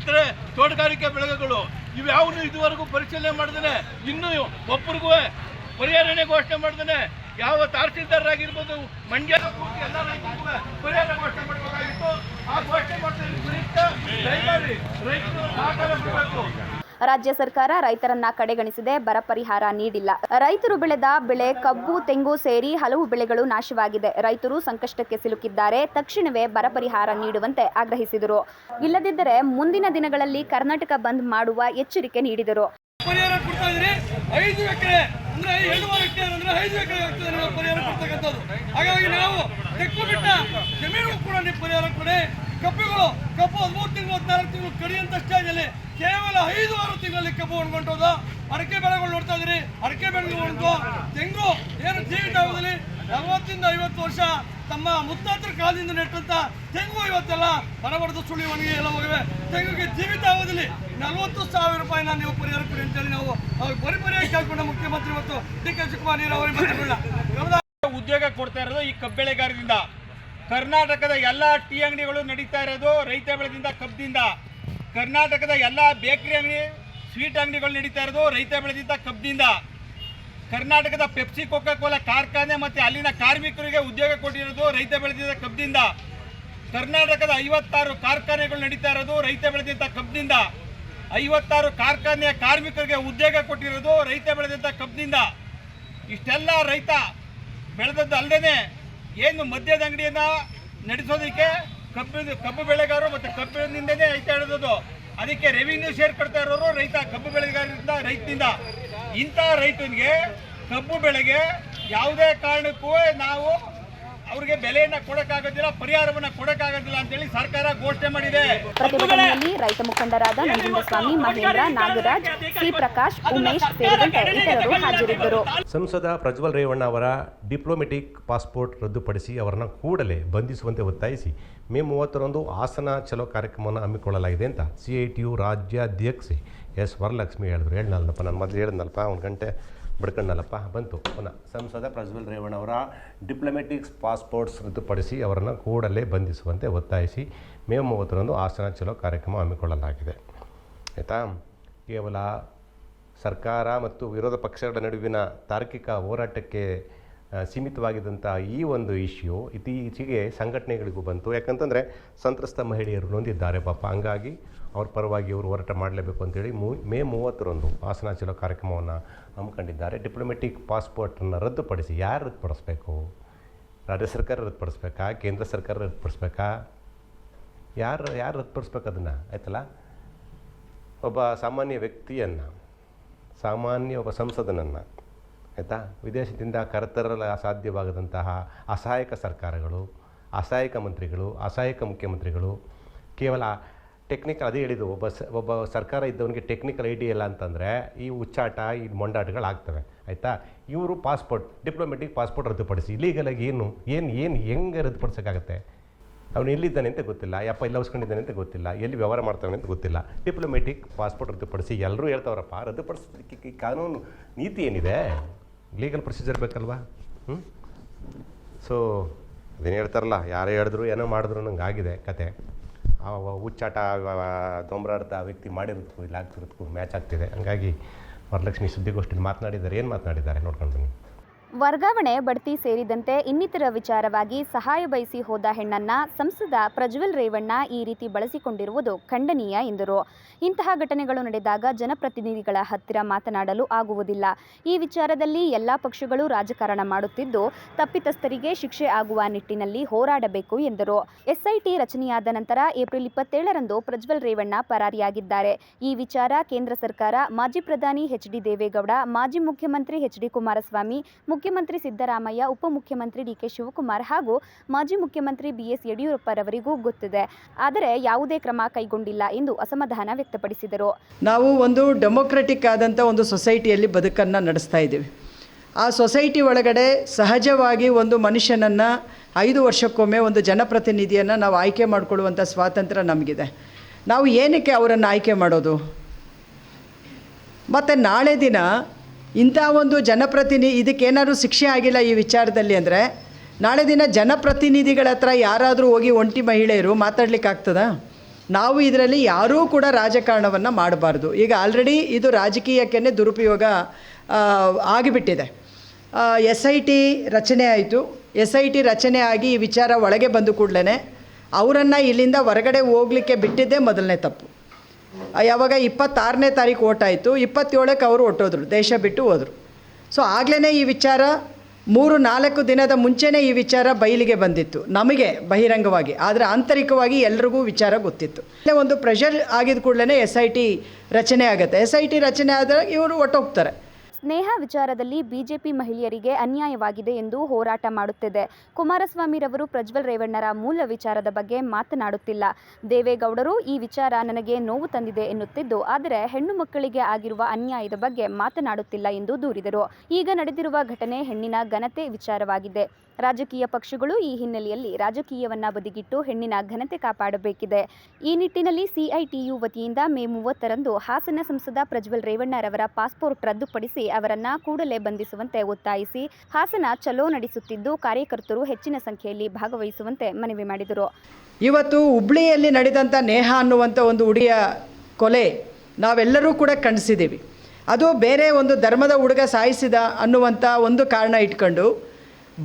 ಇತರೆ ತೋಟಗಾರಿಕೆ ಬೆಳೆಗಳು ಇವ್ಯಾವನು ಇದುವರೆಗೂ ಪರಿಶೀಲನೆ ಮಾಡಿದಾನೆ. ಇನ್ನೂ ಒಬ್ಬರಿಗೂ ಪರಿಹಾರನೇ ಘೋಷಣೆ ಮಾಡಿದಾನೆ. ಯಾವ ತಹಸೀಲ್ದಾರ್ ಆಗಿರ್ಬೋದು, ಮಂಡ್ಯ ಎಲ್ಲ ರೈತರಿಗೂ ಪರಿಹಾರ ಘೋಷಣೆ ಮಾಡಬೇಕಾಗಿತ್ತು. ಆ ಘೋಷಣೆ ರೈತರು ಸಹಕಾರ ಮಾಡಬೇಕು. ರಾಜ್ಯ ಸರ್ಕಾರ ರೈತರನ್ನ ಕಡೆಗಣಿಸದೆ ಬರ ಪರಿಹಾರ ನೀಡಿಲ್ಲ. ರೈತರು ಬೆಳೆದ ಬೆಳೆ ಕಬ್ಬು, ತೆಂಗು ಸೇರಿ ಹಲವು ಬೆಳೆಗಳು ನಾಶವಾಗಿದೆ. ರೈತರು ಸಂಕಷ್ಟಕ್ಕೆ ಸಿಲುಕಿದ್ದಾರೆ. ತಕ್ಷಣವೇ ಬರ ಪರಿಹಾರ ನೀಡುವಂತೆ ಆಗ್ರಹಿಸಿದರು. ಇಲ್ಲದಿದ್ದರೆ ಮುಂದಿನ ದಿನಗಳಲ್ಲಿ ಕರ್ನಾಟಕ ಬಂದ್ ಮಾಡುವ ಎಚ್ಚರಿಕೆ ನೀಡಿದರು. ಪರಿಹಾರ ಕೊಡ್ತಾ ಇದ್ರಿ 5 ಎಕರೆ ಅಂದ್ರೆ 7 ಎಕರೆ ಅಂದ್ರೆ 5 ಎಕರೆ ಆಗ್ತದೆ ನಾವು ಪರಿಹಾರ ಕೊಡ್ತಕ್ಕಂಥದ್ದು. ಹಾಗಾಗಿ ನಾವು ತೆಕ್ಕು ಬಿಟ್ಟ ಜಮೀನು ಕೂಡ ನೀವು ಪರಿಹಾರ ಕೊಡಿ. ಕಬ್ಬು 13 ತಿಂಗಳು 14 ತಿಂಗಳು ಕಡಿಯಂತ ಸ್ಟೇಜಲ್ಲಿ ಕೇವಲ 5-6 ತಿಂಗಳಲ್ಲಿ ಕಬ್ಬು ಒಣಗೊಂಡೋದು. ಅಡಿಕೆ ಬೆಳೆಗಳು ನೋಡ್ತಾ ಇದ್ರಿ, ಅಡಿಕೆ ಬೆಳೆಗಳು ಒಣಗು. ತೆಂಗು ಏನು ಜೀವಿತಾವಧಿಯಲ್ಲಿ 40-50 ವರ್ಷ ತಮ್ಮ ಮುತ್ತಾತರ ಕಾಲದಿಂದ ನೆಟ್ಟಂತ ತೆಂಗು ಇವತ್ತೆಲ್ಲ ಬರಬಾರ್ದು, ಸುಳಿ ಒಣಗಿ ಎಲ್ಲ ಹೋಗಿವೆ. ತೆಂಗಿಗೆ ಜೀವಿತಾವಧಿಯಲ್ಲಿ 40,000 ರೂಪಾಯಿನ ನೀವು ಪರಿಹಾರ ಕೊಡಿ ಅಂತೇಳಿ ನಾವು ಪರಿಹಾರ ಕೇಳ್ಕೊಂಡ ಮುಖ್ಯಮಂತ್ರಿ ಮತ್ತು ಡಿ ಕೆ ಶಿವಕುಮಾರ್ ನೀರಾವರಿ ಮಂತ್ರಿಗಳನ್ನ ಉದ್ಯೋಗ ಕೊಡ್ತಾ ಇರೋದು ಈ ಕಬ್ಬು ಬೆಳೆಗಾರರಿಂದ. ಕರ್ನಾಟಕದ ಎಲ್ಲ ಟೀ ಅಂಗಡಿಗಳು ನಡೀತಾ ಇರೋದು ರೈತ ಬೆಳೆದಿಂದ, ಕಬ್ಬದಿಂದ. ಕರ್ನಾಟಕದ ಎಲ್ಲ ಬೇಕರಿ ಅಂಗಡಿ, ಸ್ವೀಟ್ ಅಂಗಡಿಗಳು ನಡೀತಾ ಇರೋದು ರೈತ ಬೆಳೆದಿಂದ, ಕಬ್ಬದಿಂದ. ಕರ್ನಾಟಕದ ಪೆಪ್ಸಿ, ಕೋಕಾ ಕೋಲಾ ಕಾರ್ಖಾನೆ ಮತ್ತು ಅಲ್ಲಿನ ಕಾರ್ಮಿಕರಿಗೆ ಉದ್ಯೋಗ ಕೊಟ್ಟಿರೋದು ರೈತ ಬೆಳೆದಿದ್ದ, ಕಬ್ಬದಿಂದ. ಕರ್ನಾಟಕದ 56 ಕಾರ್ಖಾನೆಗಳು ನಡೀತಾ ಇರೋದು ರೈತ ಬೆಳೆದಿದ್ದ, ಕಬ್ಬದಿಂದ. 56 ಕಾರ್ಖಾನೆಯ ಕಾರ್ಮಿಕರಿಗೆ ಉದ್ಯೋಗ ಕೊಟ್ಟಿರೋದು ರೈತ ಬೆಳೆದಿದ್ದ, ಕಬ್ಬದಿಂದ. ಇಷ್ಟೆಲ್ಲ ರೈತ ಬೆಳೆದದ್ದು ಅಲ್ಲದೆ ಏನು ಮದ್ಯದ ಅಂಗಡಿಯನ್ನ ನಡೆಸೋದಕ್ಕೆ ಕಬ್ಬು ಬೆಳೆಗಾರರು ಮತ್ತು ಕಬ್ಬಿನಿಂದನೇ ರೈತ ಹಿಡಿದದು. ಅದಕ್ಕೆ ರೆವಿನ್ಯೂ ಶೇರ್ ಕೊಡ್ತಾ ಇರೋರು ರೈತ, ಕಬ್ಬು ಬೆಳೆಗಾರರಿಂದ, ರೈತನಿಂದ. ಇಂಥ ರೈತನಿಗೆ ಕಬ್ಬು ಬೆಳೆಗೆ ಯಾವುದೇ ಕಾರಣಕ್ಕೂ ನಾವು ಅವ್ರಿಗೆ ಬೆಲೆಯನ್ನ ಕೊಡಕ್ಕಾಗೋದಿಲ್ಲ, ಪರಿಹಾರವನ್ನ ಕೊಡಕ್ಕಾಗೋದಿಲ್ಲ ಅಂತೇಳಿ ಸರ್ಕಾರ ಘೋಷಣೆ ಮಾಡಿದೆ. ಪ್ರತಿಭಟನೆಯಲ್ಲಿ ರೈತ ಮುಖಂಡರಾದ ನಂಜುಂಡಸ್ವಾಮಿ, ಮಹೇಂದ್ರ, ನಾಗರಾಜ್, ಸಿ ಪ್ರಕಾಶ್, ಉಮೇಶ್ ಸೇರಿದಂತೆ ಇತರರು ಹಾಜರಿದ್ದರು. ಸಂಸದ ಪ್ರಜ್ವಲ್ ರೇವಣ್ಣ ಅವರ ಡಿಪ್ಲೊಮೆಟಿಕ್ ಪಾಸ್ಪೋರ್ಟ್ ರದ್ದುಪಡಿಸಿ ಅವರನ್ನು ಕೂಡಲೇ ಬಂಧಿಸುವಂತೆ ಒತ್ತಾಯಿಸಿ ಮೇ 30ರಂದು ಹಾಸನ ಚಲೋ ಕಾರ್ಯಕ್ರಮವನ್ನು ಹಮ್ಮಿಕೊಳ್ಳಲಾಗಿದೆ ಅಂತ CITU ರಾಜ್ಯಾಧ್ಯಕ್ಷೆ ಎಸ್ ವರಲಕ್ಷ್ಮಿ ಹೇಳಿದ್ರು. ಹೇಳಿದ್ನಲ್ಲಪ್ಪ, ನಾನು ಮೊದಲು ಹೇಳಿದ್ನಲ್ಪ, 1 ಗಂಟೆ ಬಿಡ್ಕೊಂಡಲ್ಲಪ್ಪ, ಬಂತು ಪುನಃ. ಸಂಸದ ಪ್ರಜ್ವಲ್ ರೇವಣ್ಣ ಅವರ ಡಿಪ್ಲೊಮೆಟಿಕ್ಸ್ ಪಾಸ್ಪೋರ್ಟ್ಸ್ ರದ್ದುಪಡಿಸಿ ಅವರನ್ನು ಕೂಡಲೇ ಬಂಧಿಸುವಂತೆ ಒತ್ತಾಯಿಸಿ ಮೇ 30ರಂದು ಹಾಸನ ಚಲೋ ಕಾರ್ಯಕ್ರಮ ಹಮ್ಮಿಕೊಳ್ಳಲಾಗಿದೆ ಆಯಿತಾ. ಕೇವಲ ಸರ್ಕಾರ ಮತ್ತು ವಿರೋಧ ಪಕ್ಷಗಳ ನಡುವಿನ ತಾರ್ಕಿಕ ಹೋರಾಟಕ್ಕೆ ಸೀಮಿತವಾಗಿದ್ದಂಥ ಈ ಒಂದು ಇಶ್ಯೂ ಇತ್ತೀಚೆಗೆ ಸಂಘಟನೆಗಳಿಗೂ ಬಂತು. ಯಾಕಂತಂದರೆ ಸಂತ್ರಸ್ತ ಮಹಿಳೆಯರು ನೊಂದಿದ್ದಾರೆ ಪಾಪ. ಹಂಗಾಗಿ ಅವ್ರ ಪರವಾಗಿ ಅವರು ಹೋರಾಟ ಮಾಡಲೇಬೇಕು ಅಂತೇಳಿ ಮೇ 30ರಂದು ಹಾಸನ ಚಲೋ ಕಾರ್ಯಕ್ರಮವನ್ನು ಹಮ್ಮಿಕೊಂಡಿದ್ದಾರೆ. ಡಿಪ್ಲೊಮೆಟಿಕ್ ಪಾಸ್ಪೋರ್ಟನ್ನು ರದ್ದುಪಡಿಸಿ ಯಾರು ರದ್ದುಪಡಿಸ್ಬೇಕು? ರಾಜ್ಯ ಸರ್ಕಾರ ರದ್ದುಪಡಿಸ್ಬೇಕಾ? ಕೇಂದ್ರ ಸರ್ಕಾರ ರದ್ದುಪಡಿಸ್ಬೇಕಾ? ಯಾರು ರದ್ದುಪಡಿಸ್ಬೇಕು ಅದನ್ನು? ಆಯ್ತಲ್ಲ, ಒಬ್ಬ ಸಾಮಾನ್ಯ ವ್ಯಕ್ತಿಯನ್ನು, ಒಬ್ಬ ಸಂಸದನನ್ನು ಆಯಿತಾ ವಿದೇಶದಿಂದ ಕರೆತರಲು ಅಸಾಧ್ಯವಾಗದಂತಹ ಅಸಹಾಯಕ ಸರ್ಕಾರಗಳು, ಅಸಹಾಯಕ ಮಂತ್ರಿಗಳು, ಅಸಹಾಯಕ ಮುಖ್ಯಮಂತ್ರಿಗಳು ಕೇವಲ ಟೆಕ್ನಿಕಲ್ ಅದೇ ಹೇಳಿದ್ದು, ಒಬ್ಬ ಸರ್ಕಾರ ಇದ್ದವನಿಗೆ ಟೆಕ್ನಿಕಲ್ ಐಡಿಯಾ ಇಲ್ಲ ಅಂತಂದರೆ ಈ ಹುಚ್ಚಾಟ, ಈ ಮೊಂಡಾಟಗಳಾಗ್ತವೆ, ಆಯಿತಾ. ಇವರು ಪಾಸ್ಪೋರ್ಟ್, ಡಿಪ್ಲೊಮೆಟಿಕ್ ಪಾಸ್ಪೋರ್ಟ್ ರದ್ದುಪಡಿಸಿ ಇಲೀಗಲಾಗಿ ಹೆಂಗೆ ರದ್ದುಪಡಿಸೋಕ್ಕಾಗತ್ತೆ? ಅವನು ಎಲ್ಲಿದ್ದಾನೆ ಅಂತ ಗೊತ್ತಿಲ್ಲ, ಇಲ್ಲ ಉಸ್ಕೊಂಡಿದ್ದಾನೆ ಅಂತ ಗೊತ್ತಿಲ್ಲ, ಎಲ್ಲಿ ವ್ಯವಹಾರ ಮಾಡ್ತಾನೆ ಅಂತ ಗೊತ್ತಿಲ್ಲ. ಡಿಪ್ಲೊಮೆಟಿಕ್ ಪಾಸ್ಪೋರ್ಟ್ ರದ್ದುಪಡಿಸಿ ಎಲ್ಲರೂ ಹೇಳ್ತಾವ್ರಪ್ಪ, ರದ್ದುಪಡಿಸೋದಕ್ಕೆ ಕಾನೂನು ನೀತಿ ಏನಿದೆ, ಲೀಗಲ್ ಪ್ರೊಸೀಜರ್ ಬೇಕಲ್ವಾ? ಸೊ ಅದೇನು ಹೇಳ್ತಾರಲ್ಲ, ಯಾರೇ ಹೇಳಿದ್ರು ಏನೋ ಮಾಡಿದ್ರು ನಂಗೆ ಆಗಿದೆ ಕತೆ. ಹುಚ್ಚಾಟ ದೊಂಬರಾಡ್ತಾ ವ್ಯಕ್ತಿ ಮಾಡಿರೋದಕ್ಕೂ ಇಲ್ಲ ಆಗ್ತಿರೋದಕ್ಕೂ ಮ್ಯಾಚ್ ಆಗ್ತಿದೆ. ಹಂಗಾಗಿ ವರಲಕ್ಷ್ಮಿ ಸುದ್ದಿಗೋಷ್ಠಿಯಲ್ಲಿ ಮಾತನಾಡಿದ್ದಾರೆ. ಏನು ಮಾತನಾಡಿದ್ದಾರೆ ನೋಡ್ಕೊಂಡು ಬನ್ನಿ. ವರ್ಗಾವಣೆ, ಬಡ್ತಿ ಸೇರಿದಂತೆ ಇನ್ನಿತರ ವಿಚಾರವಾಗಿ ಸಹಾಯ ಬಯಸಿ ಹೋದ ಹೆಣ್ಣನ್ನ ಸಂಸದ ಪ್ರಜ್ವಲ್ ರೇವಣ್ಣ ಈ ರೀತಿ ಬಳಸಿಕೊಂಡಿರುವುದು ಖಂಡನೀಯ ಎಂದರು. ಇಂತಹ ಘಟನೆಗಳು ನಡೆದಾಗ ಜನಪ್ರತಿನಿಧಿಗಳ ಹತ್ತಿರ ಮಾತನಾಡಲು ಆಗುವುದಿಲ್ಲ. ಈ ವಿಚಾರದಲ್ಲಿ ಎಲ್ಲ ಪಕ್ಷಗಳು ರಾಜಕಾರಣ ಮಾಡುತ್ತಿದ್ದು ತಪ್ಪಿತಸ್ಥರಿಗೆ ಶಿಕ್ಷೆ ಆಗುವ ನಿಟ್ಟಿನಲ್ಲಿ ಹೋರಾಡಬೇಕು ಎಂದರು. ಎಸ್ಐಟಿ ರಚನೆಯಾದ ನಂತರ ಏಪ್ರಿಲ್ 27ರಂದು ಪ್ರಜ್ವಲ್ ರೇವಣ್ಣ ಪರಾರಿಯಾಗಿದ್ದಾರೆ. ಈ ವಿಚಾರ ಕೇಂದ್ರ ಸರ್ಕಾರ, ಮಾಜಿ ಪ್ರಧಾನಿ ಎಚ್.ಡಿ. ದೇವೇಗೌಡ, ಮಾಜಿ ಮುಖ್ಯಮಂತ್ರಿ ಎಚ್.ಡಿ. ಕುಮಾರಸ್ವಾಮಿ, ಮುಖ್ಯಮಂತ್ರಿ ಸಿದ್ದರಾಮಯ್ಯ, ಉಪಮುಖ್ಯಮಂತ್ರಿ ಡಿ.ಕೆ. ಶಿವಕುಮಾರ್ ಹಾಗೂ ಮಾಜಿ ಮುಖ್ಯಮಂತ್ರಿ ಬಿ.ಎಸ್. ಯಡಿಯೂರಪ್ಪರವರಿಗೂ ಗೊತ್ತಿದೆ. ಆದರೆ ಯಾವುದೇ ಕ್ರಮ ಕೈಗೊಂಡಿಲ್ಲ ಎಂದು ಅಸಮಾಧಾನ ವ್ಯಕ್ತಪಡಿಸಿದರು. ನಾವು ಒಂದು ಡೆಮೊಕ್ರೆಟಿಕ್ ಆದಂಥ ಒಂದು ಸೊಸೈಟಿಯಲ್ಲಿ ಬದುಕನ್ನು ನಡೆಸ್ತಾ ಇದ್ದೀವಿ. ಆ ಸೊಸೈಟಿ ಒಳಗಡೆ ಸಹಜವಾಗಿ ಒಂದು ಮನುಷ್ಯನನ್ನು 5 ವರ್ಷಕ್ಕೊಮ್ಮೆ ಒಂದು ಜನಪ್ರತಿನಿಧಿಯನ್ನು ನಾವು ಆಯ್ಕೆ ಮಾಡಿಕೊಳ್ಳುವಂಥ ಸ್ವಾತಂತ್ರ್ಯ ನಮಗಿದೆ. ನಾವು ಏನಕ್ಕೆ ಅವರನ್ನು ಆಯ್ಕೆ ಮಾಡೋದು? ಮತ್ತು ನಾಳೆ ದಿನ ಇಂಥ ಒಂದು ಇದಕ್ಕೇನಾದರೂ ಶಿಕ್ಷೆ ಆಗಿಲ್ಲ ಈ ವಿಚಾರದಲ್ಲಿ ಅಂದರೆ, ನಾಳೆ ದಿನ ಜನಪ್ರತಿನಿಧಿಗಳ ಹತ್ರ ಯಾರಾದರೂ ಹೋಗಿ ಒಂಟಿ ಮಹಿಳೆಯರು ಮಾತಾಡಲಿಕ್ಕಾಗ್ತದಾ? ನಾವು ಇದರಲ್ಲಿ ಯಾರೂ ಕೂಡ ರಾಜಕಾರಣವನ್ನು ಮಾಡಬಾರ್ದು. ಈಗ ಆಲ್ರೆಡಿ ಇದು ರಾಜಕೀಯಕ್ಕೇ ದುರುಪಯೋಗ ಆಗಿಬಿಟ್ಟಿದೆ. SIT ರಚನೆ ಆಯಿತು. SIT ರಚನೆ ಆಗಿ ಈ ವಿಚಾರ ಒಳಗೆ ಬಂದು ಕೂಡಲೇ ಅವರನ್ನು ಇಲ್ಲಿಂದ ಹೊರಗಡೆ ಹೋಗಲಿಕ್ಕೆ ಬಿಟ್ಟಿದ್ದೇ ಮೊದಲನೇ ತಪ್ಪು. ಯಾವಾಗ 26ನೇ ತಾರೀಕು ಓಟ್ ಆಯಿತು, 27ಕ್ಕೆ ಅವರು ಹೊಟ್ಟೋದ್ರು, ದೇಶ ಬಿಟ್ಟು ಹೋದರು. ಸೊ ಆಗಲೇ ಈ ವಿಚಾರ 3-4 ದಿನದ ಮುಂಚೆನೇ ಈ ವಿಚಾರ ಬಯಲಿಗೆ ಬಂದಿತ್ತು, ನಮಗೆ ಬಹಿರಂಗವಾಗಿ. ಆದರೆ ಆಂತರಿಕವಾಗಿ ಎಲ್ರಿಗೂ ವಿಚಾರ ಗೊತ್ತಿತ್ತು. ಒಂದು ಪ್ರೆಷರ್ ಆಗಿದ ಕೂಡಲೇ SIT ರಚನೆ ಆಗುತ್ತೆ. SIT ರಚನೆ ಆದರೆ ಇವರು ಹೊಟ್ಟೋಗ್ತಾರೆ. ಸ್ನೇಹ ವಿಚಾರದಲ್ಲಿ ಬಿಜೆಪಿ ಮಹಿಳೆಯರಿಗೆ ಅನ್ಯಾಯವಾಗಿದೆ ಎಂದು ಹೋರಾಟ ಮಾಡುತ್ತಿದೆ. ಕುಮಾರಸ್ವಾಮಿರವರು ಪ್ರಜ್ವಲ್ ರೇವಣ್ಣರ ಮೂಲ ವಿಚಾರದ ಬಗ್ಗೆ ಮಾತನಾಡುತ್ತಿಲ್ಲ. ದೇವೇಗೌಡರು ಈ ವಿಚಾರ ನನಗೆ ನೋವು ತಂದಿದೆ ಎನ್ನುತ್ತಿದ್ದು, ಆದರೆ ಹೆಣ್ಣು ಮಕ್ಕಳಿಗೆ ಆಗಿರುವ ಅನ್ಯಾಯದ ಬಗ್ಗೆ ಮಾತನಾಡುತ್ತಿಲ್ಲ ಎಂದು ದೂರಿದರು. ಈಗ ನಡೆದಿರುವ ಘಟನೆ ಹೆಣ್ಣಿನ ಘನತೆ ವಿಚಾರವಾಗಿದೆ. ರಾಜಕೀಯ ಪಕ್ಷಗಳು ಈ ಹಿನ್ನೆಲೆಯಲ್ಲಿ ರಾಜಕೀಯವನ್ನ ಬದಿಗಿಟ್ಟು ಹೆಣ್ಣಿನ ಘನತೆ ಕಾಪಾಡಬೇಕಿದೆ. ಈ ನಿಟ್ಟಿನಲ್ಲಿ CITU ವತಿಯಿಂದ ಮೇ 30ರಂದು ಹಾಸನ ಸಂಸದ ಪ್ರಜ್ವಲ್ ರೇವಣ್ಣರವರ ಪಾಸ್ಪೋರ್ಟ್ ರದ್ದುಪಡಿಸಿ ಅವರನ್ನ ಕೂಡಲೇ ಬಂಧಿಸುವಂತೆ ಒತ್ತಾಯಿಸಿ ಹಾಸನ ಚಲೋ ನಡೆಸುತ್ತಿದ್ದು ಕಾರ್ಯಕರ್ತರು ಹೆಚ್ಚಿನ ಸಂಖ್ಯೆಯಲ್ಲಿ ಭಾಗವಹಿಸುವಂತೆ ಮನವಿ ಮಾಡಿದರು. ಇವತ್ತು ಹುಬ್ಳಿಯಲ್ಲಿ ನಡೆದಂಥ ನೇಹ ಅನ್ನುವಂಥ ಒಂದು ಹುಡುಗಿಯ ಕೊಲೆ ನಾವೆಲ್ಲರೂ ಕೂಡ ಖಂಡಿಸಿದ್ದೀವಿ. ಅದು ಬೇರೆ ಒಂದು ಧರ್ಮದ ಹುಡುಗ ಸಾಯಿಸಿದ ಅನ್ನುವಂಥ ಒಂದು ಕಾರಣ ಇಟ್ಕೊಂಡು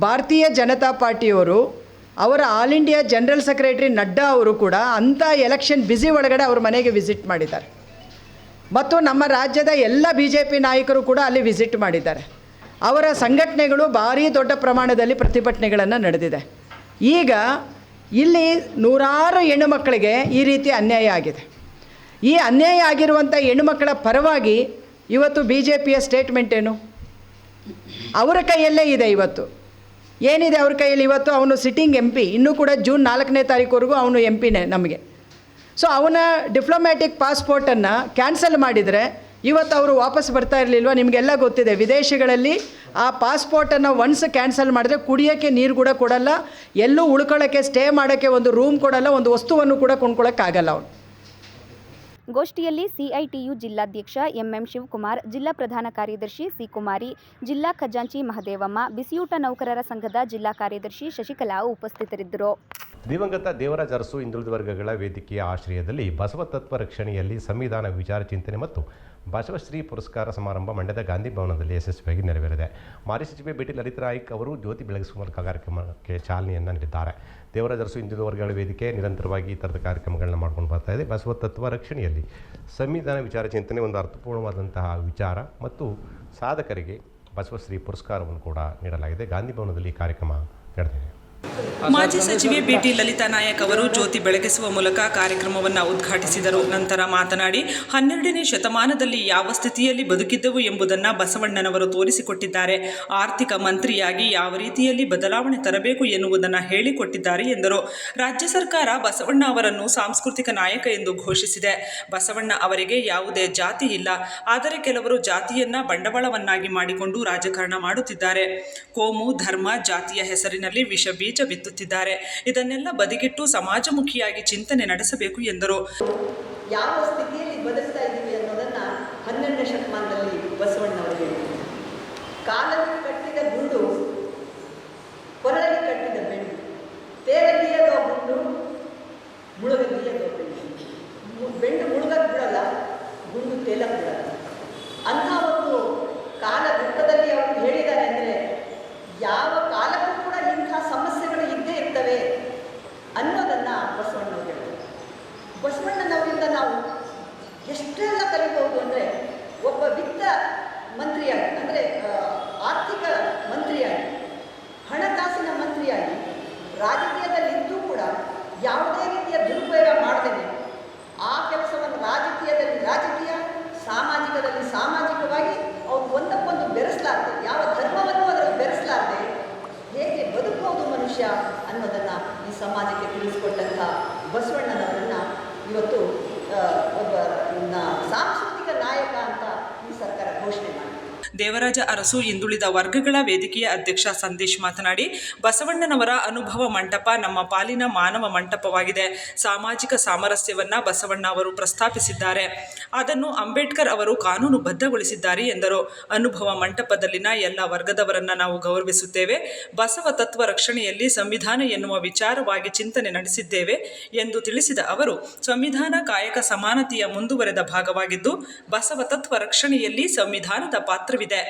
ಭಾರತೀಯ ಜನತಾ ಪಾರ್ಟಿಯವರು, ಅವರ all India general secretary Nadda ಅವರು ಕೂಡ ಅಂಥ ಎಲೆಕ್ಷನ್ ಬ್ಯುಸಿ ಒಳಗಡೆ ಅವ್ರ ಮನೆಗೆ ವಿಸಿಟ್ ಮಾಡಿದ್ದಾರೆ. ಮತ್ತು ನಮ್ಮ ರಾಜ್ಯದ ಎಲ್ಲ BJP ನಾಯಕರು ಕೂಡ ಅಲ್ಲಿ ವಿಸಿಟ್ ಮಾಡಿದ್ದಾರೆ. ಅವರ ಸಂಘಟನೆಗಳು ಭಾರೀ ದೊಡ್ಡ ಪ್ರಮಾಣದಲ್ಲಿ ಪ್ರತಿಭಟನೆಗಳನ್ನು ನಡೆದಿದೆ. ಈಗ ಇಲ್ಲಿ ನೂರಾರು ಹೆಣ್ಣುಮಕ್ಕಳಿಗೆ ಈ ರೀತಿ ಅನ್ಯಾಯ ಆಗಿದೆ. ಈ ಅನ್ಯಾಯ ಆಗಿರುವಂಥ ಹೆಣ್ಣುಮಕ್ಕಳ ಪರವಾಗಿ ಇವತ್ತು BJPಯ ಸ್ಟೇಟ್ಮೆಂಟ್ ಏನು? ಅವರ ಕೈಯಲ್ಲೇ ಇದೆ. ಇವತ್ತು ಏನಿದೆ ಅವ್ರ ಕೈಯಲ್ಲಿ? ಇವತ್ತು ಅವನು ಸಿಟ್ಟಿಂಗ್ MP, ಇನ್ನೂ ಕೂಡ ಜೂನ್ 4ನೇ ತಾರೀಕುವರೆಗೂ ಅವನು MPನೇ ನಮಗೆ. ಸೊ ಅವನ ಡಿಪ್ಲೊಮ್ಯಾಟಿಕ್ ಪಾಸ್ಪೋರ್ಟನ್ನು ಕ್ಯಾನ್ಸಲ್ ಮಾಡಿದರೆ ಇವತ್ತು ಅವರು ವಾಪಸ್ ಬರ್ತಾ ಇರಲಿಲ್ವ? ನಿಮಗೆಲ್ಲ ಗೊತ್ತಿದೆ, ವಿದೇಶಗಳಲ್ಲಿ ಆ ಪಾಸ್ಪೋರ್ಟನ್ನು ಒನ್ಸ್ ಕ್ಯಾನ್ಸಲ್ ಮಾಡಿದ್ರೆ ಕುಡಿಯೋಕ್ಕೆ ನೀರು ಕೂಡ ಕೊಡಲ್ಲ, ಎಲ್ಲೂ ಉಳ್ಕೊಳ್ಳೋಕ್ಕೆ ಸ್ಟೇ ಮಾಡೋಕ್ಕೆ ಒಂದು ರೂಮ್ ಕೊಡಲ್ಲ, ಒಂದು ವಸ್ತುವನ್ನು ಕೂಡ ಕೊಂಡ್ಕೊಳ್ಳೋಕ್ಕಾಗಲ್ಲ ಅವನು. ಗೋಷ್ಠಿಯಲ್ಲಿ CITU ಜಿಲ್ಲಾಧ್ಯಕ್ಷ MM ಶಿವಕುಮಾರ್, ಜಿಲ್ಲಾ ಪ್ರಧಾನ ಕಾರ್ಯದರ್ಶಿ C ಕುಮಾರಿ, ಜಿಲ್ಲಾ ಖಜಾಂಚಿ ಮಹದೇವಮ್ಮ, ಬಿಸಿಯೂಟ ನೌಕರರ ಸಂಘದ ಜಿಲ್ಲಾ ಕಾರ್ಯದರ್ಶಿ ಶಶಿಕಲಾ ಉಪಸ್ಥಿತರಿದ್ದರು. ದಿವಂಗತ ದೇವರಾಜ ಅರಸು ಹಿಂದುಳಿದ ವರ್ಗಗಳ ವೇದಿಕೆಯ ಆಶ್ರಯದಲ್ಲಿ ಬಸವ ತತ್ವ ರಕ್ಷಣೆಯಲ್ಲಿ ಸಂವಿಧಾನ ವಿಚಾರ ಚಿಂತನೆ ಮತ್ತು ಬಸವಶ್ರೀ ಪುರಸ್ಕಾರ ಸಮಾರಂಭ ಮಂಡ್ಯದ ಗಾಂಧಿ ಭವನದಲ್ಲಿ ಯಶಸ್ವಿಯಾಗಿ ನೆರವೇರಿದೆ. ಮಾಜಿ ಸಚಿವೆ ಭೇಟಿ ಲಲಿತಾ ನಾಯ್ಕ್ ಅವರು ಜ್ಯೋತಿ ಬೆಳಗಿಸುವ ಮೂಲಕ ಕಾರ್ಯಕ್ರಮಕ್ಕೆ ಚಾಲನೆಯನ್ನು ನೀಡಿದ್ದಾರೆ. ದೇವರಾಜ ಅರಸು ಹಿಂದುಳಿದ ವರ್ಗಗಳ ವೇದಿಕೆ ನಿರಂತರವಾಗಿ ಈ ಥರದ ಕಾರ್ಯಕ್ರಮಗಳನ್ನ ಮಾಡ್ಕೊಂಡು ಬರ್ತಾ ಇದೆ. ಬಸವ ತತ್ವ ರಕ್ಷಣೆಯಲ್ಲಿ ಸಂವಿಧಾನ ವಿಚಾರ ಚಿಂತನೆ ಒಂದು ಅರ್ಥಪೂರ್ಣವಾದಂತಹ ವಿಚಾರ ಮತ್ತು ಸಾಧಕರಿಗೆ ಬಸವಶ್ರೀ ಪುರಸ್ಕಾರವನ್ನು ಕೂಡ ನೀಡಲಾಗಿದೆ. ಗಾಂಧಿ ಭವನದಲ್ಲಿ ಕಾರ್ಯಕ್ರಮ ನಡೆದಿದೆ. ಮಾಜಿ ಸಚಿವೆ ಬಿಟಿ ಲಲಿತಾ ನಾಯಕ್ ಅವರು ಜ್ಯೋತಿ ಬೆಳಗಿಸುವ ಮೂಲಕ ಕಾರ್ಯಕ್ರಮವನ್ನು ಉದ್ಘಾಟಿಸಿದರು. ನಂತರ ಮಾತನಾಡಿ 12ನೇ ಶತಮಾನದಲ್ಲಿ ಯಾವ ಸ್ಥಿತಿಯಲ್ಲಿ ಬದುಕಿದ್ದೆವು ಎಂಬುದನ್ನು ಬಸವಣ್ಣನವರು ತೋರಿಸಿಕೊಟ್ಟಿದ್ದಾರೆ. ಆರ್ಥಿಕ ಮಂತ್ರಿಯಾಗಿ ಯಾವ ರೀತಿಯಲ್ಲಿ ಬದಲಾವಣೆ ತರಬೇಕು ಎನ್ನುವುದನ್ನು ಹೇಳಿಕೊಟ್ಟಿದ್ದಾರೆ ಎಂದರು. ರಾಜ್ಯ ಸರ್ಕಾರ ಬಸವಣ್ಣ ಅವರನ್ನು ಸಾಂಸ್ಕೃತಿಕ ನಾಯಕ ಎಂದು ಘೋಷಿಸಿದೆ. ಬಸವಣ್ಣ ಅವರಿಗೆ ಯಾವುದೇ ಜಾತಿ ಇಲ್ಲ, ಆದರೆ ಕೆಲವರು ಜಾತಿಯನ್ನ ಬಂಡವಾಳವನ್ನಾಗಿ ಮಾಡಿಕೊಂಡು ರಾಜಕಾರಣ ಮಾಡುತ್ತಿದ್ದಾರೆ. ಕೋಮು, ಧರ್ಮ, ಜಾತಿಯ ಹೆಸರಿನಲ್ಲಿ ವಿಷ ಬೀಜ ಬಿತ್ತುತ್ತಿದ್ದಾರೆ. ಇದನ್ನೆಲ್ಲ ಬದಿಗಿಟ್ಟು ಸಮಾಜಮುಖಿಯಾಗಿ ಚಿಂತನೆ ನಡೆಸಬೇಕು ಎಂದರು. ಯಾವ ಸ್ಥಿತಿಯಲ್ಲಿ ಬದುಕ್ತಾ ಇದ್ದೀವಿ ಅನ್ನೋದನ್ನು 12ನೇ ಶತಮಾನದಲ್ಲಿ ಬಸವಣ್ಣವರು ಹೇಳಿದರು. ಕಾಲಲ್ಲಿ ಕಟ್ಟಿದ ಗುಂಡು, ಕೊರಳಲ್ಲಿ ಕಟ್ಟಿದ ಬೆಂಡು, ತೇರಲಿಯದೋ ಗುಂಡು, ಮುಳುಗಲಿಯದೋ ಬೆಂಡು. ಬೆಂಡು ಮುಳುಗಕ್ಕೆ ಬಿಡಲ್ಲ, ಗುಂಡು ತೇಲಕ್ಕೆ ಬಿಡಲ್ಲ. ಅಂಥ ಒಂದು ಕಾಲ ಘಟ್ಟದಲ್ಲಿ ಅವರು ಹೇಳಿದ್ದಾರೆ ಅಂದರೆ ಯಾವ ಕಾಲಕ್ಕೂ ಕೂಡ ಇಂಥ ಸಮಸ್ಯೆಗಳು ಇದ್ದೇ ಇರ್ತವೆ ಅನ್ನೋದನ್ನು ಬಸವಣ್ಣವ್ರು ಹೇಳಿದರು. ಬಸವಣ್ಣನವರಿಂದ ನಾವು ಎಷ್ಟೆಲ್ಲ ಕಲಿಬಹುದು ಅಂದರೆ, ಒಬ್ಬ ವಿತ್ತ ಮಂತ್ರಿಯಾಗಿ, ಅಂದರೆ ಆರ್ಥಿಕ ಮಂತ್ರಿಯಾಗಿ, ಹಣಕಾಸಿನ ಮಂತ್ರಿಯಾಗಿ ರಾಜಕೀಯದಲ್ಲಿದ್ದೂ ಕೂಡ ಯಾವುದೇ ರೀತಿಯ ದುರುಪಯೋಗ ಮಾಡದೇನೆ ಆ ಕೆಲಸವನ್ನು ರಾಜಕೀಯ, ಸಾಮಾಜಿಕದಲ್ಲಿ ಸಾಮಾಜಿಕವಾಗಿ ಅವರು ಒಂದಕ್ಕೊಂದು ಬೆರೆಸಲಾರದೆ, ಯಾವ ಧರ್ಮವನ್ನು ಅದರಲ್ಲಿ ಬೆರೆಸಲಾರದೆ ಹೇಗೆ ಬದುಕಬಹುದು ಮನುಷ್ಯ ಅನ್ನೋದನ್ನು ಈ ಸಮಾಜಕ್ಕೆ ತಿಳಿಸಿಕೊಟ್ಟಂಥ ಬಸವಣ್ಣನವರನ್ನು ಇವತ್ತು ಒಬ್ಬ ಸಾಂಸ್ಕೃತಿಕ ನಾಯಕ ಅಂತ ಈ ಸರ್ಕಾರ ಘೋಷಣೆ ಮಾಡಿದೆ. ದೇವರಾಜ ಅರಸು ಹಿಂದುಳಿದ ವರ್ಗಗಳ ವೇದಿಕೆಯ ಅಧ್ಯಕ್ಷ ಸಂದೇಶ್ ಮಾತನಾಡಿ, ಬಸವಣ್ಣನವರ ಅನುಭವ ಮಂಟಪ ನಮ್ಮ ಪಾಲಿನ ಮಾನವ ಮಂಟಪವಾಗಿದೆ. ಸಾಮಾಜಿಕ ಸಾಮರಸ್ಯವನ್ನ ಬಸವಣ್ಣ ಅವರು ಪ್ರಸ್ತಾಪಿಸಿದ್ದಾರೆ. ಅದನ್ನು ಅಂಬೇಡ್ಕರ್ ಅವರು ಕಾನೂನುಬದ್ಧಗೊಳಿಸಿದ್ದಾರೆ ಎಂದರು. ಅನುಭವ ಮಂಟಪದಲ್ಲಿನ ಎಲ್ಲ ವರ್ಗದವರನ್ನ ನಾವು ಗೌರವಿಸುತ್ತೇವೆ. ಬಸವ ತತ್ವ ರಕ್ಷಣೆಯಲ್ಲಿ ಸಂವಿಧಾನ ಎನ್ನುವ ವಿಚಾರವಾಗಿ ಚಿಂತನೆ ನಡೆಸಿದ್ದೇವೆ ಎಂದು ತಿಳಿಸಿದ ಅವರು, ಸಂವಿಧಾನ ಕಾಯಕ ಸಮಾನತೆಯ ಮುಂದುವರೆದ ಭಾಗವಾಗಿದ್ದು ಬಸವ ತತ್ವ ರಕ್ಷಣೆಯಲ್ಲಿ ಸಂವಿಧಾನದ ಪಾತ್ರವಿದೆ.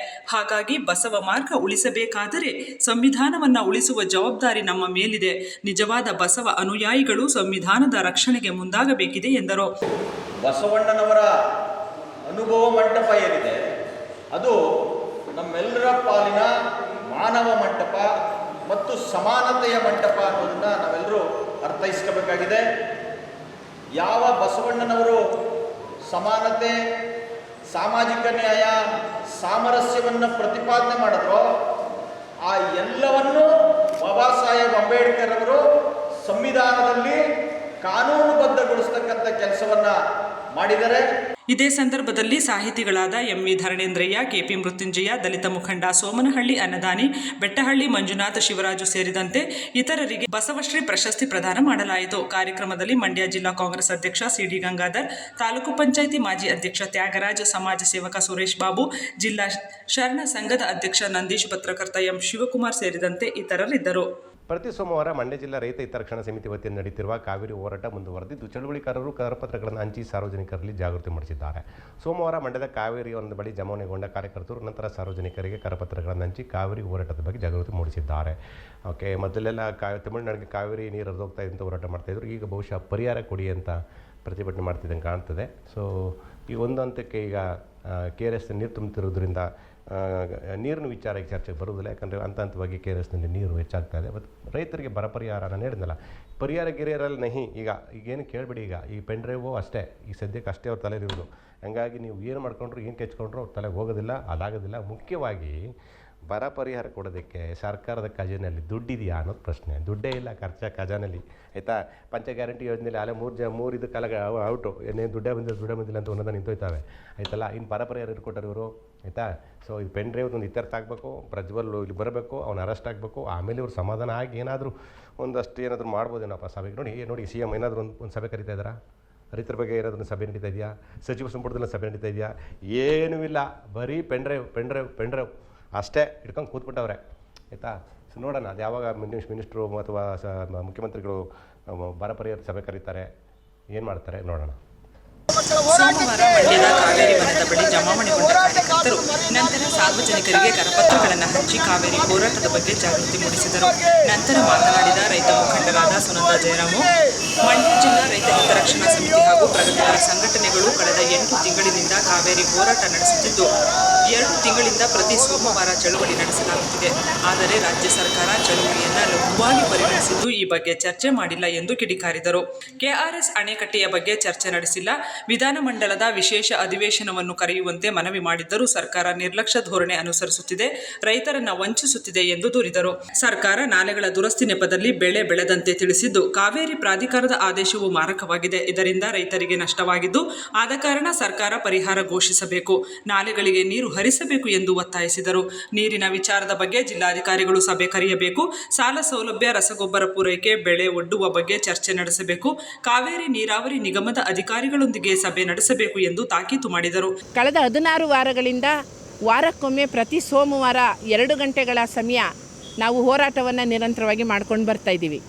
ಹಾಗಾಗಿ ಬಸವ ಮಾರ್ಗ ಉಳಿಸಬೇಕಾದರೆ ಸಂವಿಧಾನವನ್ನ ಉಳಿಸುವ ಜವಾಬ್ದಾರಿ ನಮ್ಮ ಮೇಲಿದೆ. ನಿಜವಾದ ಬಸವ ಅನುಯಾಯಿಗಳು ಸಂವಿಧಾನದ ರಕ್ಷಣೆಗೆ ಮುಂದಾಗಬೇಕಿದೆ ಎಂದರು. ಬಸವಣ್ಣನವರ ಅನುಭವ ಮಂಟಪ ಏನಿದೆ ಅದು ನಮ್ಮೆಲ್ಲರ ಪಾಲಿನ ಮಾನವ ಮಂಟಪ ಮತ್ತು ಸಮಾನತೆಯ ಮಂಟಪ ಅನ್ನೋದನ್ನು ನಾವೆಲ್ಲರೂ ಅರ್ಥೈಸ್ಕೋಬೇಕಾಗಿದೆ. ಯಾವ ಬಸವಣ್ಣನವರು ಸಮಾನತೆ, ಸಾಮಾಜಿಕ ನ್ಯಾಯ, ಸಾಮರಸ್ಯವನ್ನು ಪ್ರತಿಪಾದನೆ ಮಾಡಿದ್ರು, ಆ ಎಲ್ಲವನ್ನೂ ಬಾಬಾ ಸಾಹೇಬ್ ಅಂಬೇಡ್ಕರ್ ಅವರು ಸಂವಿಧಾನದಲ್ಲಿ ಕಾನೂನುಬದ್ಧಗೊಳಿಸ್ತಕ್ಕಂಥ ಕೆಲಸವನ್ನು ಮಾಡಿದ್ದಾರೆ. ಇದೇ ಸಂದರ್ಭದಲ್ಲಿ ಸಾಹಿತಿಗಳಾದ ಎಂವಿ ಧರಣೇಂದ್ರಯ್ಯ, ಕೆಪಿ ಮೃತ್ಯುಂಜಯ, ದಲಿತ ಮುಖಂಡ ಸೋಮನಹಳ್ಳಿ ಅನ್ನದಾನಿ, ಬೆಟ್ಟಹಳ್ಳಿ ಮಂಜುನಾಥ, ಶಿವರಾಜು ಸೇರಿದಂತೆ ಇತರರಿಗೆ ಬಸವಶ್ರೀ ಪ್ರಶಸ್ತಿ ಪ್ರದಾನ ಮಾಡಲಾಯಿತು. ಕಾರ್ಯಕ್ರಮದಲ್ಲಿ ಮಂಡ್ಯ ಜಿಲ್ಲಾ ಕಾಂಗ್ರೆಸ್ ಅಧ್ಯಕ್ಷ ಸಿಡಿ ಗಂಗಾಧರ್, ತಾಲೂಕು ಪಂಚಾಯಿತಿ ಮಾಜಿ ಅಧ್ಯಕ್ಷ ತ್ಯಾಗರಾಜ್, ಸಮಾಜ ಸೇವಕ ಸುರೇಶ್ ಬಾಬು, ಜಿಲ್ಲಾ ಶರಣ ಸಂಘದ ಅಧ್ಯಕ್ಷ ನಂದೀಶ್, ಪತ್ರಕರ್ತ ಎಂ ಶಿವಕುಮಾರ್ ಸೇರಿದಂತೆ ಇತರರಿದ್ದರು. ಪ್ರತಿ ಸೋಮವಾರ ಮಂಡ್ಯ ಜಿಲ್ಲಾ ರೈತ ಹಿತರಕ್ಷಣಾ ಸಮಿತಿ ವತಿಯಿಂದ ನಡೆಯುತ್ತಿರುವ ಕಾವೇರಿ ಹೋರಾಟ ಮುಂದುವರೆದಿದ್ದು, ಚಳುವಳಿಕಾರರು ಕರಪತ್ರಗಳನ್ನು ಹಂಚಿ ಸಾರ್ವಜನಿಕರಲ್ಲಿ ಜಾಗೃತಿ ಮೂಡಿಸಿದ್ದಾರೆ. ಸೋಮವಾರ ಮಂಡ್ಯದ ಕಾವೇರಿ ಒಂದು ಬಳಿ ಜಮಾವಣೆಗೊಂಡ ಕಾರ್ಯಕರ್ತರು ನಂತರ ಸಾರ್ವಜನಿಕರಿಗೆ ಕರಪತ್ರಗಳನ್ನು ಹಂಚಿ ಕಾವೇರಿ ಹೋರಾಟದ ಬಗ್ಗೆ ಜಾಗೃತಿ ಮೂಡಿಸಿದ್ದಾರೆ. ಓಕೆ, ಮೊದಲೆಲ್ಲ ತಮಿಳುನಾಡಿಗೆ ಕಾವೇರಿ ನೀರು ಹರಿದೋಗ್ತಾ ಇದ್ದಂತ ಹೋರಾಟ ಮಾಡ್ತಾಯಿದ್ರು. ಈಗ ಬಹುಶಃ ಪರಿಹಾರ ಕೊಡಿ ಅಂತ ಪ್ರತಿಭಟನೆ ಮಾಡ್ತಿದ್ದಂಗೆ ಕಾಣ್ತದೆ. ಸೊ ಈ ಒಂದು ಹಂತಕ್ಕೆ ಈಗ KRS ನೀರು ತುಂಬುತ್ತಿರೋದ್ರಿಂದ ನೀರಿನ ವಿಚಾರಕ್ಕೆ ಚರ್ಚೆಗೆ ಬರುವುದಿಲ್ಲ. ಯಾಕಂದರೆ ಹಂತವಾಗಿ KRSನಲ್ಲಿ ನೀರು ಹೆಚ್ಚಾಗ್ತಾ ಇದೆ. ಮತ್ತು ರೈತರಿಗೆ ಬರ ಪರಿಹಾರ ನಾನು ಹೇಳಿದ್ನಲ್ಲ, ಪರಿಹಾರ ಗಿರಿಯರಲ್ಲಿ ನಹಿ. ಈಗೇನು ಕೇಳಬೇಡಿ, ಈಗ ಈ ಪೆನ್ ಡ್ರೈವು ಅಷ್ಟೇ, ಈ ಸದ್ಯಕ್ಕೆ ಅಷ್ಟೇ ಅವ್ರ ತಲೆಯಲ್ಲಿರೋದು. ಹಂಗಾಗಿ ನೀವು ಏನು ಮಾಡ್ಕೊಂಡ್ರು, ಏನು ಕೆಚ್ಕೊಂಡ್ರು ಅವ್ರ ತಲೆಗೆ ಹೋಗೋದಿಲ್ಲ, ಅದಾಗೋದಿಲ್ಲ. ಮುಖ್ಯವಾಗಿ ಬರ ಪರಿಹಾರ ಕೊಡೋದಕ್ಕೆ ಸರ್ಕಾರದ ಖಜಾನೆಯಲ್ಲಿ ದುಡ್ಡಿದೆಯಾ ಅನ್ನೋದು ಪ್ರಶ್ನೆ. ದುಡ್ಡೇ ಇಲ್ಲ ಖಜಾನೆಯಲ್ಲಿ, ಆಯಿತಾ. ಪಂಚ ಗ್ಯಾರಂಟಿ ಯೋಜನೆಯಲ್ಲಿ ಅಲ್ಲೇ ಮೂರು ಇದಕ್ಕೆ ಅಲ್ಲ ಔಟು, ಏನೇನು ದುಡ್ಡೇ ಬಂದಿಲ್ಲ ಅಂತ ಒಂದೊಂದು ನಿಂತೋಯ್ತಾವೆ, ಆಯ್ತಲ್ಲ. ಇನ್ನು ಬರ ಪರಿಹಾರ ಕೊಟ್ಟರು ಇವರು, ಆಯಿತಾ. ಸೊ ಇದು ಪೆನ್ ಡ್ರೈವ್ ಒಂದು ಇತ್ಯರ್ಥ ಆಗಬೇಕು, ಪ್ರಜ್ವಲ್ ಇಲ್ಲಿ ಬರಬೇಕು, ಅವ್ನು ಅರೆಸ್ಟ್ ಆಗಬೇಕು, ಆಮೇಲೆ ಇವ್ರು ಸಮಾಧಾನ ಆಗಿ ಏನಾದರೂ ಒಂದಷ್ಟು ಏನಾದರೂ ಮಾಡ್ಬೋದೇನಪ್ಪ ಸಭೆಗೆ. ನೋಡಿ CM ಏನಾದರೂ ಒಂದು ಸಭೆ ಕರೀತಾ ಇದ್ದಾರಾ? ರೈತರ ಬಗ್ಗೆ ಏನಾದರೂ ಸಭೆ ನಡೀತಾ ಇದೆಯಾ? ಸಚಿವ ಸಂಪುಟದಲ್ಲಿ ಸಭೆ ನಡೀತಾ ಇದೆಯಾ? ಏನೂ ಇಲ್ಲ, ಬರೀ ಪೆನ್ ಡ್ರೈವ್ ಅಷ್ಟೇ ಹಿಡ್ಕೊಂಡು ಕೂತ್ಬಿಟ್ಟವ್ರೆ, ಆಯಿತಾ. ಸೊ ನೋಡೋಣ ಅದು ಯಾವಾಗ ಮಿನಿಸ್ಟ್ರು ಅಥವಾ ಮುಖ್ಯಮಂತ್ರಿಗಳು ಬರ ಪರಿಹಾರ ಸಭೆ ಕರೀತಾರೆ, ಏನು ಮಾಡ್ತಾರೆ ನೋಡೋಣ. ಸೋಮವಾರ ಮಂಡ್ಯದ ಕಾವೇರಿ ವನದ ಬಳಿ ಜಮಾವಣೆಗೊಂಡ ರೈತರು ನಂತರ ಸಾರ್ವಜನಿಕರಿಗೆ ಕರಪತ್ರಗಳನ್ನು ಹಂಚಿ ಕಾವೇರಿ ಹೋರಾಟದ ಬಗ್ಗೆ ಜಾಗೃತಿ ಮೂಡಿಸಿದರು. ನಂತರ ಮಾತನಾಡಿದ ರೈತ ಮುಖಂಡರಾದ ಸುನಂದ ಜಯರಾಮು, ಮಂಡ್ಯ ಜಿಲ್ಲಾ ರೈತ ಹಿತರಕ್ಷಣಾ ಸಮಿತಿ ಹಾಗೂ ಪ್ರಗತಿಪರ ಸಂಘಟನೆಗಳು ಕಳೆದ 8 ತಿಂಗಳಿನಿಂದ ಕಾವೇರಿ ಹೋರಾಟ ನಡೆಸುತ್ತಿದ್ದು 2 ತಿಂಗಳಿಂದ ಪ್ರತಿ ಸೋಮವಾರ ಚಳುವಳಿ ನಡೆಸಲಾಗುತ್ತಿದೆ. ಆದರೆ ರಾಜ್ಯ ಸರ್ಕಾರ ಚಳುವಳಿಯನ್ನು ಲಘುವಾಗಿ ಪರಿಗಣಿಸಿದ್ದು ಈ ಬಗ್ಗೆ ಚರ್ಚೆ ಮಾಡಿಲ್ಲ ಎಂದು ಕಿಡಿಕಾರಿದರು. ಕೆಆರ್ಎಸ್ ಅಣೆಕಟ್ಟೆಯ ಬಗ್ಗೆ ಚರ್ಚೆ ನಡೆಸಿಲ್ಲ. ವಿಧಾನಮಂಡಲದ ವಿಶೇಷ ಅಧಿವೇಶನವನ್ನು ಕರೆಯುವಂತೆ ಮನವಿ ಮಾಡಿದ್ದರೂ ಸರ್ಕಾರ ನಿರ್ಲಕ್ಷ್ಯ ಧೋರಣೆ ಅನುಸರಿಸುತ್ತಿದೆ, ರೈತರನ್ನ ವಂಚಿಸುತ್ತಿದೆ ಎಂದು ದೂರಿದರು. ಸರ್ಕಾರ ನಾಲೆಗಳ ದುರಸ್ತಿ ನೆಪದಲ್ಲಿ ಬೆಳೆ ಬೆಳೆದಂತೆ ತಿಳಿಸಿದ್ದು ಕಾವೇರಿ ಪ್ರಾಧಿಕಾರದ ಆದೇಶವು ಮಾರಕವಾಗಿದೆ. ಇದರಿಂದ ರೈತರಿಗೆ ನಷ್ಟವಾಗಿದ್ದು ಆದ ಕಾರಣ ಸರ್ಕಾರ ಪರಿಹಾರ ಘೋಷಿಸಬೇಕು, ನಾಲೆಗಳಿಗೆ ನೀರು ಹರಿಸಬೇಕು ಎಂದು ಒತ್ತಾಯಿಸಿದರು. ನೀರಿನ ವಿಚಾರದ ಬಗ್ಗೆ ಜಿಲ್ಲಾಧಿಕಾರಿಗಳು ಸಭೆ ಕರೆಯಬೇಕು. ಸಾಲ ಸೌಲಭ್ಯ, ರಸಗೊಬ್ಬರ ಪೂರೈಕೆ, ಬೆಳೆ ಒಡ್ಡುವ ಬಗ್ಗೆ ಚರ್ಚೆ ನಡೆಸಬೇಕು. ಕಾವೇರಿ ನೀರಾವರಿ ನಿಗಮದ ಅಧಿಕಾರಿಗಳೊಂದಿಗೆ ಸಭೆ ನಡೆಸಬೇಕು ಎಂದು ತಾಕೀತು ಮಾಡಿದರು. ಕಳೆದ 16 ವಾರಗಳಿಂದ ವಾರಕ್ಕೊಮ್ಮೆ ಪ್ರತಿ ಸೋಮವಾರ 2 ಗಂಟೆಗಳ ಸಮಯ ನಾವು ಹೋರಾಟವನ್ನು ನಿರಂತರವಾಗಿ ಮಾಡ್ಕೊಂಡು ಬರ್ತಾ ಇದ್ದೀವಿ.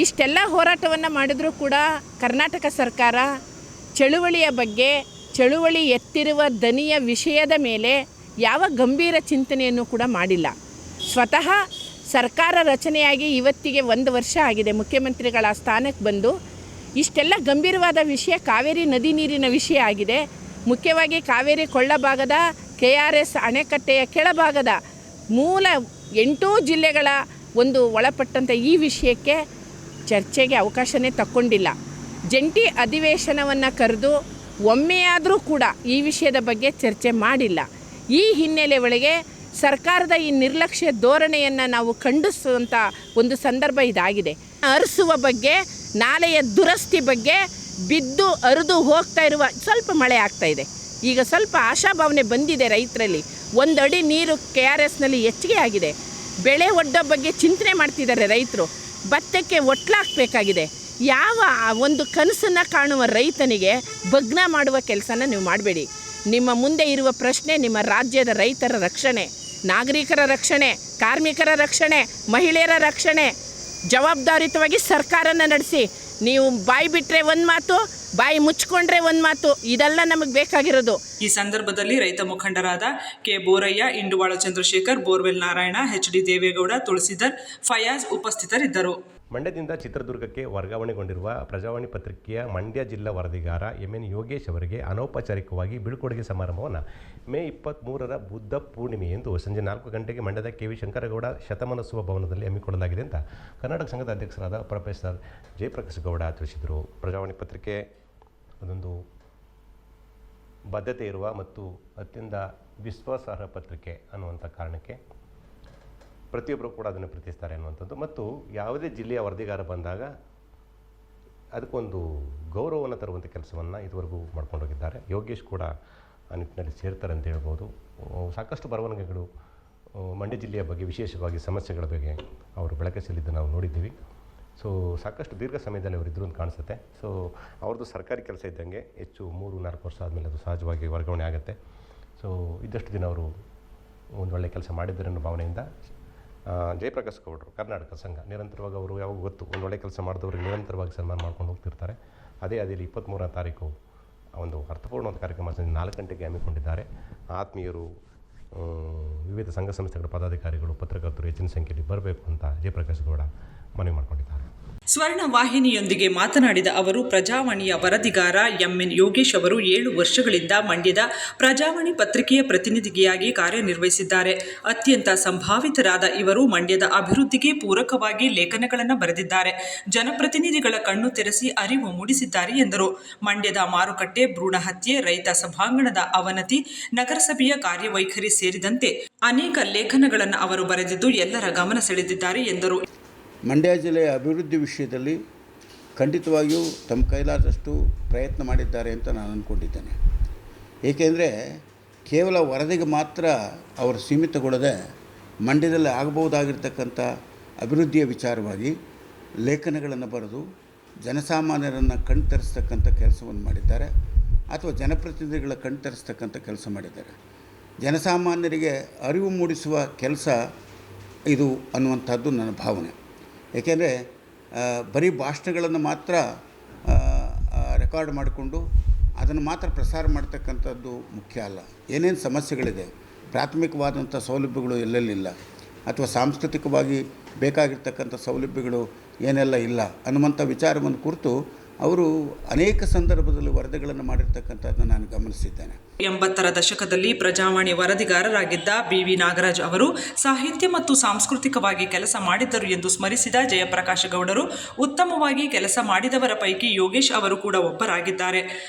ಇಷ್ಟೆಲ್ಲ ಹೋರಾಟವನ್ನು ಮಾಡಿದರೂ ಕೂಡ ಕರ್ನಾಟಕ ಸರ್ಕಾರ ಚಳುವಳಿಯ ಬಗ್ಗೆ, ಚಳುವಳಿ ಎತ್ತಿರುವ ದನಿಯ ವಿಷಯದ ಮೇಲೆ ಯಾವ ಗಂಭೀರ ಚಿಂತನೆಯನ್ನು ಕೂಡ ಮಾಡಿಲ್ಲ. ಸ್ವತಃ ಸರ್ಕಾರ ರಚನೆಯಾಗಿ ಇವತ್ತಿಗೆ 1 ವರ್ಷ ಆಗಿದೆ. ಮುಖ್ಯಮಂತ್ರಿಗಳ ಸ್ಥಾನಕ್ಕೆ ಬಂದು ಇಷ್ಟೆಲ್ಲ ಗಂಭೀರವಾದ ವಿಷಯ ಕಾವೇರಿ ನದಿ ನೀರಿನ ವಿಷಯ ಆಗಿದೆ. ಮುಖ್ಯವಾಗಿ ಕಾವೇರಿ ಕೊಳ್ಳ ಭಾಗದ ಕೆಆರ್ಎಸ್ ಅಣೆಕಟ್ಟೆಯ ಕೆಳಭಾಗದ ಮೂಲ 8 ಜಿಲ್ಲೆಗಳ ಒಂದು ಒಳಪಟ್ಟಂಥ ಈ ವಿಷಯಕ್ಕೆ ಚರ್ಚೆಗೆ ಅವಕಾಶನೇ ತಕ್ಕೊಂಡಿಲ್ಲ. ಜಂಟಿ ಅಧಿವೇಶನವನ್ನು ಕರೆದು ಒಮ್ಮೆಯಾದರೂ ಕೂಡ ಈ ವಿಷಯದ ಬಗ್ಗೆ ಚರ್ಚೆ ಮಾಡಿಲ್ಲ. ಈ ಹಿನ್ನೆಲೆ ಒಳಗೆ ಸರ್ಕಾರದ ಈ ನಿರ್ಲಕ್ಷ್ಯ ಧೋರಣೆಯನ್ನು ನಾವು ಖಂಡಿಸುವಂಥ ಒಂದು ಸಂದರ್ಭ ಇದಾಗಿದೆ. ಹರಿಸುವ ಬಗ್ಗೆ, ನಾಲೆಯ ದುರಸ್ತಿ ಬಗ್ಗೆ, ಬಿದ್ದು ಹರಿದು ಹೋಗ್ತಾ ಇರುವ ಸ್ವಲ್ಪ ಮಳೆ ಆಗ್ತಾ ಇದೆ. ಈಗ ಸ್ವಲ್ಪ ಆಶಾಭಾವನೆ ಬಂದಿದೆ ರೈತರಲ್ಲಿ. 1 ಅಡಿ ನೀರು KRSನಲ್ಲಿ ಹೆಚ್ಚಿಗೆ ಆಗಿದೆ. ಬೆಳೆ ಒಡ್ಡೋ ಬಗ್ಗೆ ಚಿಂತನೆ ಮಾಡ್ತಿದ್ದಾರೆ ರೈತರು. ಭತ್ತಕ್ಕೆ ಒಟ್ಲಾಗಬೇಕಾಗಿದೆ. ಯಾವ ಒಂದು ಕನಸನ್ನು ಕಾಣುವ ರೈತನಿಗೆ ಭಗ್ನ ಮಾಡುವ ಕೆಲಸನ ನೀವು ಮಾಡಬೇಡಿ. ನಿಮ್ಮ ಮುಂದೆ ಇರುವ ಪ್ರಶ್ನೆ ನಿಮ್ಮ ರಾಜ್ಯದ ರೈತರ ರಕ್ಷಣೆ, ನಾಗರಿಕರ ರಕ್ಷಣೆ, ಕಾರ್ಮಿಕರ ರಕ್ಷಣೆ, ಮಹಿಳೆಯರ ರಕ್ಷಣೆ. ಜವಾಬ್ದಾರಿಯುತವಾಗಿ ಸರ್ಕಾರನ ನಡೆಸಿ. ನೀವು ಬಾಯಿ ಬಿಟ್ಟರೆ ಒಂದು ಮಾತು, ಬಾಯಿ ಮುಚ್ಕೊಂಡ್ರೆ ಒಂದು ಮಾತು. ಇದೆಲ್ಲ ನಮಗೆ ಬೇಕಾಗಿರೋದು. ಈ ಸಂದರ್ಭದಲ್ಲಿ ರೈತ ಮುಖಂಡರಾದ K Borayya, Induvala Chandrashekhar, borewell Narayana, HD Devegowda, Tulasidhar, Fayaz ಉಪಸ್ಥಿತರಿದ್ದರು. ಮಂಡ್ಯದಿಂದ ಚಿತ್ರದುರ್ಗಕ್ಕೆ ವರ್ಗಾವಣೆಗೊಂಡಿರುವ ಪ್ರಜಾವಾಣಿ ಪತ್ರಿಕೆಯ ಮಂಡ್ಯ ಜಿಲ್ಲಾ ವರದಿಗಾರ MN ಯೋಗೇಶ್ ಅವರಿಗೆ ಅನೌಪಚಾರಿಕವಾಗಿ ಬೀಳ್ಕೊಡುಗೆ ಸಮಾರಂಭವನ್ನು ಮೇ 23ರ ಬುದ್ಧ ಪೂರ್ಣಿಮೆಯಂದು ಸಂಜೆ 4 ಗಂಟೆಗೆ ಮಂಡ್ಯದ KV ಶಂಕರಗೌಡ ಶತಮಾನೋತ್ಸವ ಭವನದಲ್ಲಿ ಹಮ್ಮಿಕೊಳ್ಳಲಾಗಿದೆ ಅಂತ ಕರ್ನಾಟಕ ಸಂಘದ ಅಧ್ಯಕ್ಷರಾದ ಪ್ರೊಫೆಸರ್ ಜಯಪ್ರಕಾಶ್ ಗೌಡ ತಿಳಿಸಿದರು. ಪ್ರಜಾವಾಣಿ ಪತ್ರಿಕೆ ಅದೊಂದು ಬದ್ಧತೆ ಇರುವ ಮತ್ತು ಅತ್ಯಂತ ವಿಶ್ವಾಸಾರ್ಹ ಪತ್ರಿಕೆ ಅನ್ನುವಂಥ ಕಾರಣಕ್ಕೆ ಪ್ರತಿಯೊಬ್ಬರು ಕೂಡ ಅದನ್ನು ಪ್ರೀತಿಸ್ತಾರೆ ಅನ್ನುವಂಥದ್ದು. ಮತ್ತು ಯಾವುದೇ ಜಿಲ್ಲೆಯ ವರದಿಗಾರ ಬಂದಾಗ ಅದಕ್ಕೊಂದು ಗೌರವವನ್ನು ತರುವಂಥ ಕೆಲಸವನ್ನು ಇದುವರೆಗೂ ಮಾಡ್ಕೊಂಡೋಗಿದ್ದಾರೆ. ಯೋಗೇಶ್ ಕೂಡ ಆ ನಿಟ್ಟಿನಲ್ಲಿ ಸೇರ್ತಾರೆ ಅಂತ ಹೇಳ್ಬೋದು. ಸಾಕಷ್ಟು ಬರವಣಿಗೆಗಳು ಮಂಡ್ಯ ಜಿಲ್ಲೆಯ ಬಗ್ಗೆ, ವಿಶೇಷವಾಗಿ ಸಮಸ್ಯೆಗಳ ಬಗ್ಗೆ ಅವರು ಬೆಳಕಿಸಲಿದ್ದು ನಾವು ನೋಡಿದ್ದೀವಿ. ಸೊ ಸಾಕಷ್ಟು ದೀರ್ಘ ಸಮಯದಲ್ಲಿ ಅವರಿದ್ದರು ಅಂತ ಕಾಣಿಸುತ್ತೆ. ಸೊ ಅವ್ರದ್ದು ಸರ್ಕಾರಿ ಕೆಲಸ ಇದ್ದಂಗೆ ಹೆಚ್ಚು 3-4 ವರ್ಷ ಆದಮೇಲೆ ಅದು ಸಹಜವಾಗಿ ವರ್ಗಾವಣೆ ಆಗುತ್ತೆ. ಸೊ ಇದ್ದಷ್ಟು ದಿನ ಅವರು ಒಂದು ಒಳ್ಳೆಯ ಕೆಲಸ ಮಾಡಿದ್ದಾರೆ ಅನ್ನೋ ಭಾವನೆಯಿಂದ ಜಯಪ್ರಕಾಶ್ ಗೌಡರು ಕರ್ನಾಟಕ ಸಂಘ ನಿರಂತರವಾಗಿ ಅವರು ಯಾವಾಗ ಗೊತ್ತು ಒಂದು ಒಳ್ಳೆಯ ಕೆಲಸ ಮಾಡಿದವ್ರಿಗೆ ನಿರಂತರವಾಗಿ ಸನ್ಮಾನ ಮಾಡ್ಕೊಂಡು ಹೋಗ್ತಿರ್ತಾರೆ. ಅದೇ 23ನೇ ತಾರೀಕು ಒಂದು ಅರ್ಥಪೂರ್ಣವಾದ ಕಾರ್ಯಕ್ರಮ 4 ಗಂಟೆಗೆ ಹಮ್ಮಿಕೊಂಡಿದ್ದಾರೆ. ಆತ್ಮೀಯರು, ವಿವಿಧ ಸಂಘ ಸಂಸ್ಥೆಗಳ ಪದಾಧಿಕಾರಿಗಳು, ಪತ್ರಕರ್ತರು ಹೆಚ್ಚಿನ ಸಂಖ್ಯೆಯಲ್ಲಿ ಬರಬೇಕು ಅಂತ ಜಯಪ್ರಕಾಶ್ ಗೌಡ ಮನವಿ ಮಾಡಿಕೊಂಡಿದ್ದಾರೆ. ಸ್ವರ್ಣ ವಾಹಿನಿಯೊಂದಿಗೆ ಮಾತನಾಡಿದ ಅವರು, ಪ್ರಜಾವಾಣಿಯ ವರದಿಗಾರ MN ಯೋಗೇಶ್ ಅವರು 7 ವರ್ಷಗಳಿಂದ ಮಂಡ್ಯದ ಪ್ರಜಾವಾಣಿ ಪತ್ರಿಕೆಯ ಪ್ರತಿನಿಧಿಯಾಗಿ ಕಾರ್ಯನಿರ್ವಹಿಸಿದ್ದಾರೆ. ಅತ್ಯಂತ ಸಂಭಾವಿತರಾದ ಇವರು ಮಂಡ್ಯದ ಅಭಿವೃದ್ಧಿಗೆ ಪೂರಕವಾಗಿ ಲೇಖನಗಳನ್ನು ಬರೆದಿದ್ದಾರೆ. ಜನಪ್ರತಿನಿಧಿಗಳ ಕಣ್ಣು ತೆರೆಸಿ ಅರಿವು ಮೂಡಿಸಿದ್ದಾರೆ ಎಂದರು. ಮಂಡ್ಯದ ಮಾರುಕಟ್ಟೆ, ಭ್ರೂಣ ಹತ್ಯೆ, ರೈತ ಸಭಾಂಗಣದ ಅವನತಿ, ನಗರಸಭೆಯ ಕಾರ್ಯವೈಖರಿ ಸೇರಿದಂತೆ ಅನೇಕ ಲೇಖನಗಳನ್ನು ಅವರು ಬರೆದಿದ್ದು ಎಲ್ಲರ ಗಮನ ಸೆಳೆದಿದ್ದಾರೆ ಎಂದರು. ಮಂಡ್ಯ ಜಿಲ್ಲೆಯ ಅಭಿವೃದ್ಧಿ ವಿಷಯದಲ್ಲಿ ಖಂಡಿತವಾಗಿಯೂ ತಮ್ಮ ಕೈಲಾದಷ್ಟು ಪ್ರಯತ್ನ ಮಾಡಿದ್ದಾರೆ ಅಂತ ನಾನು ಅಂದ್ಕೊಂಡಿದ್ದೇನೆ. ಏಕೆಂದರೆ ಕೇವಲ ವರದಿಗೆ ಮಾತ್ರ ಅವರು ಸೀಮಿತಗೊಳ್ಳದೆ ಮಂಡ್ಯದಲ್ಲಿ ಆಗಬಹುದಾಗಿರ್ತಕ್ಕಂಥ ಅಭಿವೃದ್ಧಿಯ ವಿಚಾರವಾಗಿ ಲೇಖನಗಳನ್ನು ಬರೆದು ಜನಸಾಮಾನ್ಯರನ್ನು ಕಣ್ತರಿಸ್ತಕ್ಕಂಥ ಕೆಲಸವನ್ನು ಮಾಡಿದ್ದಾರೆ, ಅಥವಾ ಜನಪ್ರತಿನಿಧಿಗಳ ಕಣ್ತರಿಸ್ತಕ್ಕಂಥ ಕೆಲಸ ಮಾಡಿದ್ದಾರೆ. ಜನಸಾಮಾನ್ಯರಿಗೆ ಅರಿವು ಮೂಡಿಸುವ ಕೆಲಸ ಇದು ಅನ್ನುವಂಥದ್ದು ನನ್ನ ಭಾವನೆ. ಏಕೆಂದರೆ ಬರೀ ಭಾಷಣಗಳನ್ನು ಮಾತ್ರ ರೆಕಾರ್ಡ್ ಮಾಡಿಕೊಂಡು ಅದನ್ನು ಮಾತ್ರ ಪ್ರಸಾರ ಮಾಡ್ತಕ್ಕಂಥದ್ದು ಮುಖ್ಯ ಅಲ್ಲ. ಏನೇನು ಸಮಸ್ಯೆಗಳಿದೆ, ಪ್ರಾಥಮಿಕವಾದಂಥ ಸೌಲಭ್ಯಗಳು ಎಲ್ಲೆಲ್ಲಿಲ್ಲ, ಅಥವಾ ಸಾಂಸ್ಕೃತಿಕವಾಗಿ ಬೇಕಾಗಿರ್ತಕ್ಕಂಥ ಸೌಲಭ್ಯಗಳು ಏನೆಲ್ಲ ಇಲ್ಲ ಅನ್ನುವಂಥ ವಿಚಾರವನ್ನು ಕುರಿತು ಅವರು ಅನೇಕ ಸಂದರ್ಭದಲ್ಲಿ ವರದಿಗಳನ್ನು ಮಾಡಿರ್ತಕ್ಕಂಥದ್ದನ್ನು ನಾನು ಗಮನಿಸಿದ್ದೇನೆ. 80ರ ದಶಕದಲ್ಲಿ ಪ್ರಜಾವಾಣಿ ವರದಿಗಾರರಾಗಿದ್ದ BV ನಾಗರಾಜ್ ಅವರು ಸಾಹಿತ್ಯ ಮತ್ತು ಸಾಂಸ್ಕೃತಿಕವಾಗಿ ಕೆಲಸ ಮಾಡಿದ್ದರು ಎಂದು ಸ್ಮರಿಸಿದ ಜಯಪ್ರಕಾಶ್ ಗೌಡರು, ಉತ್ತಮವಾಗಿ ಕೆಲಸ ಮಾಡಿದವರ ಪೈಕಿ ಯೋಗೇಶ್ ಅವರು ಕೂಡ ಒಬ್ಬರಾಗಿದ್ದಾರೆ.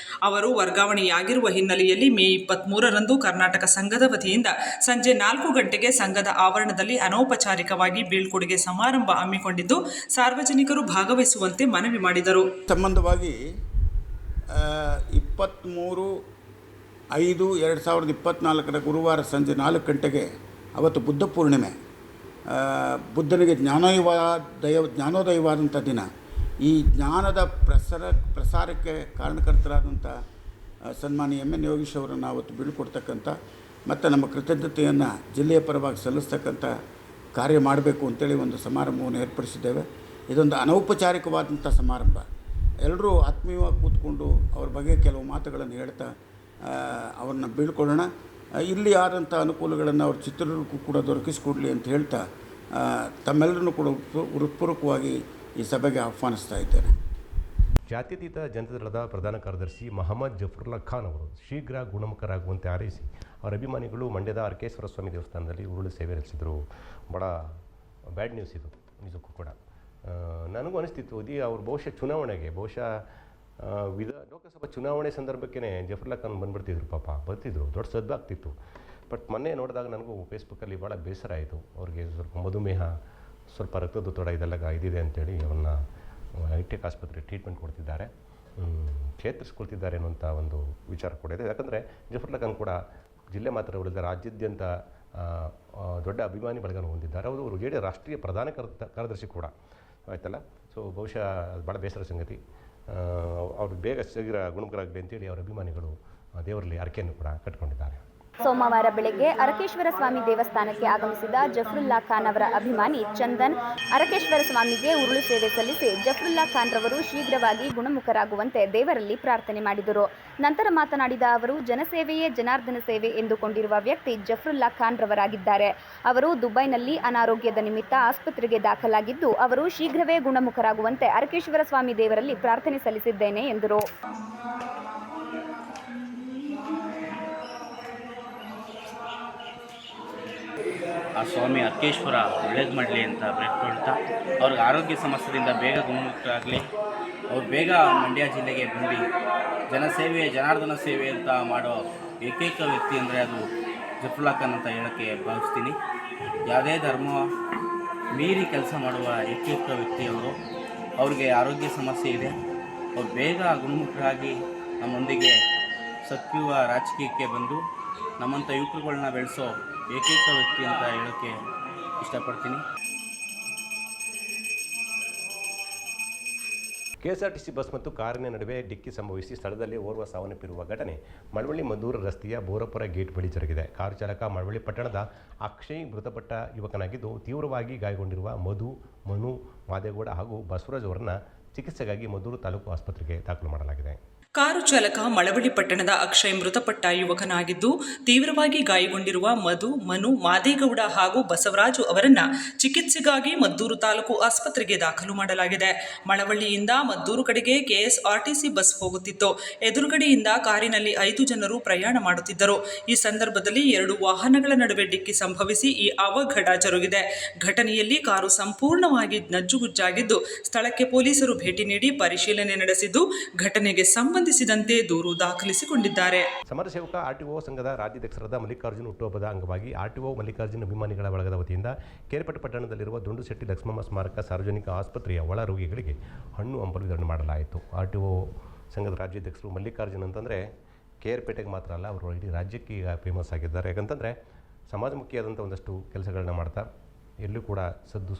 ಅವರು ವರ್ಗಾವಣೆಯಾಗಿರುವ ಹಿನ್ನೆಲೆಯಲ್ಲಿ ಮೇ 23ರಂದು ಕರ್ನಾಟಕ ಸಂಘದ ವತಿಯಿಂದ ಸಂಜೆ 4 ಗಂಟೆಗೆ ಸಂಘದ ಆವರಣದಲ್ಲಿ ಅನೌಪಚಾರಿಕವಾಗಿ ಬೀಳ್ಕೊಡುಗೆ ಸಮಾರಂಭ ಹಮ್ಮಿಕೊಂಡಿದ್ದು ಸಾರ್ವಜನಿಕರು ಭಾಗವಹಿಸುವಂತೆ ಮನವಿ ಮಾಡಿದರು. ಸಂಬಂಧವಾಗಿ 23/5/2024 ಗುರುವಾರ ಸಂಜೆ 4 ಗಂಟೆಗೆ, ಅವತ್ತು ಬುದ್ಧ ಪೂರ್ಣಿಮೆ, ಬುದ್ಧನಿಗೆ ಜ್ಞಾನೋದಯವಾದಂಥ ದಿನ. ಈ ಜ್ಞಾನದ ಪ್ರಸಾರಕ್ಕೆ ಕಾರಣಕರ್ತರಾದಂಥ ಸನ್ಮಾನ್ಯ MN ಯೋಗೀಶ್ ಅವರನ್ನು ಅವತ್ತು ಬೀಳ್ಕೊಡ್ತಕ್ಕಂಥ ಮತ್ತು ನಮ್ಮ ಕೃತಜ್ಞತೆಯನ್ನು ಜಿಲ್ಲೆಯ ಪರವಾಗಿ ಸಲ್ಲಿಸ್ತಕ್ಕಂಥ ಕಾರ್ಯ ಮಾಡಬೇಕು ಅಂತೇಳಿ ಒಂದು ಸಮಾರಂಭವನ್ನು ಏರ್ಪಡಿಸಿದ್ದೇವೆ. ಇದೊಂದು ಅನೌಪಚಾರಿಕವಾದಂಥ ಸಮಾರಂಭ. ಎಲ್ಲರೂ ಆತ್ಮೀಯವಾಗಿ ಕೂತ್ಕೊಂಡು ಅವ್ರ ಬಗ್ಗೆ ಕೆಲವು ಮಾತುಗಳನ್ನು ಹೇಳ್ತಾ ಅವ್ರನ್ನ ಬೀಳ್ಕೊಳ್ಳೋಣ. ಇಲ್ಲಿ ಆದಂಥ ಅನುಕೂಲಗಳನ್ನು ಅವ್ರ ಚಿತ್ರರಿಗೂ ಕೂಡ ದೊರಕಿಸಿಕೊಡಲಿ ಅಂತ ಹೇಳ್ತಾ ತಮ್ಮೆಲ್ಲರನ್ನು ಕೂಡ ಹೃತ್ಪೂರ್ವಕವಾಗಿ ಈ ಸಭೆಗೆ ಆಹ್ವಾನಿಸ್ತಾ ಇದ್ದೇನೆ. ಜಾತ್ಯತೀತ ಜನತಾದಳದ ಪ್ರಧಾನ ಕಾರ್ಯದರ್ಶಿ ಮೊಹಮ್ಮದ್ ಜಫರುಲ್ಲಾ ಖಾನ್ ಅವರು ಶೀಘ್ರ ಗುಣಮುಖರಾಗುವಂತೆ ಹಾರೈಸಿ ಅವರ ಅಭಿಮಾನಿಗಳು ಮಂಡ್ಯದ ಅರಕೇಶ್ವರ ಸ್ವಾಮಿ ದೇವಸ್ಥಾನದಲ್ಲಿ ಉರುಳು ಸೇವೆ ನಡೆಸಿದರು. ಭಾಳ ಬ್ಯಾಡ್ ನ್ಯೂಸ್ ಇದು ನಿಜಕ್ಕೂ ಕೂಡ. ನನಗೂ ಅನಿಸ್ತಿತ್ತು ಅವ್ರು ಬಹುಶಃ ಲೋಕಸಭಾ ಚುನಾವಣೆ ಸಂದರ್ಭಕ್ಕೆ ಜಫರುಲ್ಲಾ ಖಾನ್ ಬಂದುಬಿಡ್ತಿದ್ರು, ಬರ್ತಿದ್ರು, ದೊಡ್ಡ ಸದ್ದಾಗ್ತಿತ್ತು. ಬಟ್ ಮೊನ್ನೆ ನೋಡಿದಾಗ ನನಗೂ ಫೇಸ್ಬುಕ್ಕಲ್ಲಿ ಭಾಳ ಬೇಸರ ಆಯಿತು. ಅವ್ರಿಗೆ ಸ್ವಲ್ಪ ಮಧುಮೇಹ, ಸ್ವಲ್ಪ ರಕ್ತದೊತ್ತಡ ಇದೆಲ್ಲ ಇದಿದೆ ಅಂತೇಳಿ ಅವ್ರನ್ನ ಹೈಟೆಕ್ ಆಸ್ಪತ್ರೆ ಟ್ರೀಟ್ಮೆಂಟ್ ಕೊಡ್ತಿದ್ದಾರೆ, ಚೇತರಿಸ್ಕೊಳ್ತಿದ್ದಾರೆ ಅನ್ನುವಂಥ ಒಂದು ವಿಚಾರ ಕೂಡ ಇದೆ. ಯಾಕಂದರೆ ಜಫರುಲ್ಲಾ ಖಾನ್ ಕೂಡ ಜಿಲ್ಲೆ ಮಾತ್ರ ಉಳಿದ ರಾಜ್ಯಾದ್ಯಂತ ದೊಡ್ಡ ಅಭಿಮಾನಿ ಬಳಗವನ್ನು ಹೊಂದಿದ್ದಾರೆ. ಅವರು JD ರಾಷ್ಟ್ರೀಯ ಪ್ರಧಾನ ಕಾರ್ಯದರ್ಶಿ ಕೂಡ ಆಯ್ತಲ್ಲ. ಸೊ ಬಹುಶಃ ಅದು ಭಾಳ ಬೇಸರ ಸಂಗತಿ. ಅವ್ರಿಗೆ ಬೇಗ ಶೀಘ್ರ ಗುಣಮುಖರಾಗಲಿ ಅಂತೇಳಿ ಅವರ ಅಭಿಮಾನಿಗಳು ದೇವರಲ್ಲಿ ಹರಕೆಯನ್ನು ಕೂಡ ಕಟ್ಟಿಕೊಂಡಿದ್ದಾರೆ. ಸೋಮವಾರ ಬೆಳಗ್ಗೆ ಅರಕೇಶ್ವರ ಸ್ವಾಮಿ ದೇವಸ್ಥಾನಕ್ಕೆ ಆಗಮಿಸಿದ ಜಫರುಲ್ಲಾ ಖಾನ್ ಅವರ ಅಭಿಮಾನಿ ಚಂದನ್ ಅರಕೇಶ್ವರ ಸ್ವಾಮಿಗೆ ಉರುಳು ಸೇವೆ ಸಲ್ಲಿಸಿ ಜಫರುಲ್ಲಾ ಖಾನ್ ರವರು ಶೀಘ್ರವಾಗಿ ಗುಣಮುಖರಾಗುವಂತೆ ದೇವರಲ್ಲಿ ಪ್ರಾರ್ಥನೆ ಮಾಡಿದರು. ನಂತರ ಮಾತನಾಡಿದ ಅವರು, ಜನಸೇವೆಯೇ ಜನಾರ್ದನ ಸೇವೆ ಎಂದುಕೊಂಡಿರುವ ವ್ಯಕ್ತಿ ಜಫರುಲ್ಲಾ ಖಾನ್ ರವರಾಗಿದ್ದಾರೆ. ಅವರು ದುಬೈನಲ್ಲಿ ಅನಾರೋಗ್ಯದ ನಿಮಿತ್ತ ಆಸ್ಪತ್ರೆಗೆ ದಾಖಲಾಗಿದ್ದು, ಅವರು ಶೀಘ್ರವೇ ಗುಣಮುಖರಾಗುವಂತೆ ಅರಕೇಶ್ವರ ಸ್ವಾಮಿ ದೇವರಲ್ಲಿ ಪ್ರಾರ್ಥನೆ ಸಲ್ಲಿಸಿದ್ದೇನೆ ಎಂದರು. ಆ ಸ್ವಾಮಿ ಅರಕೇಶ್ವರ ಒಳ್ಳೇದು ಮಾಡಲಿ ಅಂತ ಬೇಡ್ಕೊಳ್ತಾ, ಅವ್ರಿಗೆ ಆರೋಗ್ಯ ಸಮಸ್ಯೆಯಿಂದ ಬೇಗ ಗುಣಮುಖರಾಗಲಿ, ಅವ್ರು ಬೇಗ ಮಂಡ್ಯ ಜಿಲ್ಲೆಗೆ ಬಂದು ಜನಸೇವೆ ಜನಾರ್ದನ ಸೇವೆ ಅಂತ ಮಾಡೋ ಏಕೈಕ ವ್ಯಕ್ತಿ ಅಂದರೆ ಅದು ಜಫರುಲ್ಲಾ ಖಾನ್ ಅಂತ ಹೇಳೋಕ್ಕೆ ಭಾವಿಸ್ತೀನಿ. ಯಾವುದೇ ಧರ್ಮ ಮೀರಿ ಕೆಲಸ ಮಾಡುವ ಏಕೈಕ ವ್ಯಕ್ತಿಯವರು. ಅವ್ರಿಗೆ ಆರೋಗ್ಯ ಸಮಸ್ಯೆ ಇದೆ, ಅವ್ರು ಬೇಗ ಗುಣಮುಖರಾಗಿ ನಮ್ಮೊಂದಿಗೆ ಸಕ್ರಿಯ ರಾಜಕೀಯಕ್ಕೆ ಬಂದು ನಮ್ಮಂಥ ಯುವಕರುಗಳನ್ನ ಬೆಳೆಸೋ ಏಕೈಕ ವ್ಯಕ್ತಿ ಅಂತ ಹೇಳೋಕ್ಕೆ ಇಷ್ಟಪಡ್ತೀನಿ. KSRTC ಬಸ್ ಮತ್ತು ಕಾರಿನ ನಡುವೆ ಡಿಕ್ಕಿ ಸಂಭವಿಸಿ ಸ್ಥಳದಲ್ಲಿ ಓರ್ವ ಸಾವನ್ನಪ್ಪಿರುವ ಘಟನೆ ಮಳವಳ್ಳಿ ಮದ್ದೂರು ರಸ್ತೆಯ ಬೋರಪುರ ಗೇಟ್ ಬಳಿ ಜರುಗಿದೆ. ಕಾರು ಚಾಲಕ ಮಳವಳ್ಳಿ ಪಟ್ಟಣದ ಅಕ್ಷಯ್ ಮೃತಪಟ್ಟ ಯುವಕನಾಗಿದ್ದು, ತೀವ್ರವಾಗಿ ಗಾಯಗೊಂಡಿರುವ ಮನು ಮಾದೇಗೌಡ ಹಾಗೂ ಬಸವರಾಜ್ ಅವರನ್ನು ಚಿಕಿತ್ಸೆಗಾಗಿ ಮದ್ದೂರು ತಾಲೂಕು ಆಸ್ಪತ್ರೆಗೆ ದಾಖಲು ಮಾಡಲಾಗಿದೆ. ಕಾರು ಚಾಲಕ ಮಳವಳ್ಳಿ ಪಟ್ಟಣದ ಅಕ್ಷಯ್ ಮೃತಪಟ್ಟ ಯುವಕನಾಗಿದ್ದು, ತೀವ್ರವಾಗಿ ಗಾಯಗೊಂಡಿರುವ ಮನು ಮಾದೇಗೌಡ ಹಾಗೂ ಬಸವರಾಜು ಅವರನ್ನ ಚಿಕಿತ್ಸೆಗಾಗಿ ಮದ್ದೂರು ತಾಲೂಕು ಆಸ್ಪತ್ರೆಗೆ ದಾಖಲು ಮಾಡಲಾಗಿದೆ. ಮಳವಳ್ಳಿಯಿಂದ ಮದ್ದೂರು ಕಡೆಗೆ KSRTC ಬಸ್ ಹೋಗುತ್ತಿತ್ತು. ಎದುರುಗಡೆಯಿಂದ ಕಾರಿನಲ್ಲಿ 5 ಜನರು ಪ್ರಯಾಣ ಮಾಡುತ್ತಿದ್ದರು. ಈ ಸಂದರ್ಭದಲ್ಲಿ 2 ವಾಹನಗಳ ನಡುವೆ ಡಿಕ್ಕಿ ಸಂಭವಿಸಿ ಈ ಅವಘಡ ಜರುಗಿದೆ. ಘಟನೆಯಲ್ಲಿ ಕಾರು ಸಂಪೂರ್ಣವಾಗಿ ನಜ್ಜುಗುಜ್ಜಾಗಿದ್ದು, ಸ್ಥಳಕ್ಕೆ ಪೊಲೀಸರು ಭೇಟಿ ನೀಡಿ ಪರಿಶೀಲನೆ ನಡೆಸಿದ್ದು, ಘಟನೆಗೆ ಸಂಬಂಧಿಸಿದಂತೆ ದೂರು ದಾಖಲಿಸಿಕೊಂಡಿದ್ದಾರೆ. ಸಮರ ಸೇವಕ RTO ಸಂಘದ ರಾಜ್ಯಾಧ್ಯಕ್ಷರಾದ ಮಲ್ಲಿಕಾರ್ಜುನ್ ಹುಟ್ಟುಹಬ್ಬದ ಅಂಗವಾಗಿ RTO ಮಲ್ಲಿಕಾರ್ಜುನ್ ಅಭಿಮಾನಿಗಳ ಬಳಗದ ವತಿಯಿಂದ ಕೇರ್ಪೇಟೆ ಪಟ್ಟಣದಲ್ಲಿರುವ ದುಂಡುಶೆಟ್ಟಿ ಲಕ್ಷ್ಮಮ್ಮ ಸ್ಮಾರಕ ಸಾರ್ವಜನಿಕ ಆಸ್ಪತ್ರೆಯ ಒಳ ರೋಗಿಗಳಿಗೆ ಹಣ್ಣು ಹಂಪಲು ವಿತರಣೆ ಮಾಡಲಾಯಿತು. RTO ಸಂಘದ ರಾಜ್ಯಾಧ್ಯಕ್ಷರು ಮಲ್ಲಿಕಾರ್ಜುನ್ ಅಂತಂದರೆ ಕೇರ್ಪೇಟೆಗೆ ಮಾತ್ರ ಅಲ್ಲ, ಅವರು ಇಡೀ ರಾಜ್ಯಕ್ಕೆ ಈಗ ಫೇಮಸ್ ಆಗಿದ್ದಾರೆ. ಯಾಕಂತಂದರೆ ಸಮಾಜಮುಖಿಯಾದಂಥ ಒಂದಷ್ಟು ಕೆಲಸಗಳನ್ನ ಮಾಡ್ತಾ ಎಲ್ಲೂ ಕೂಡ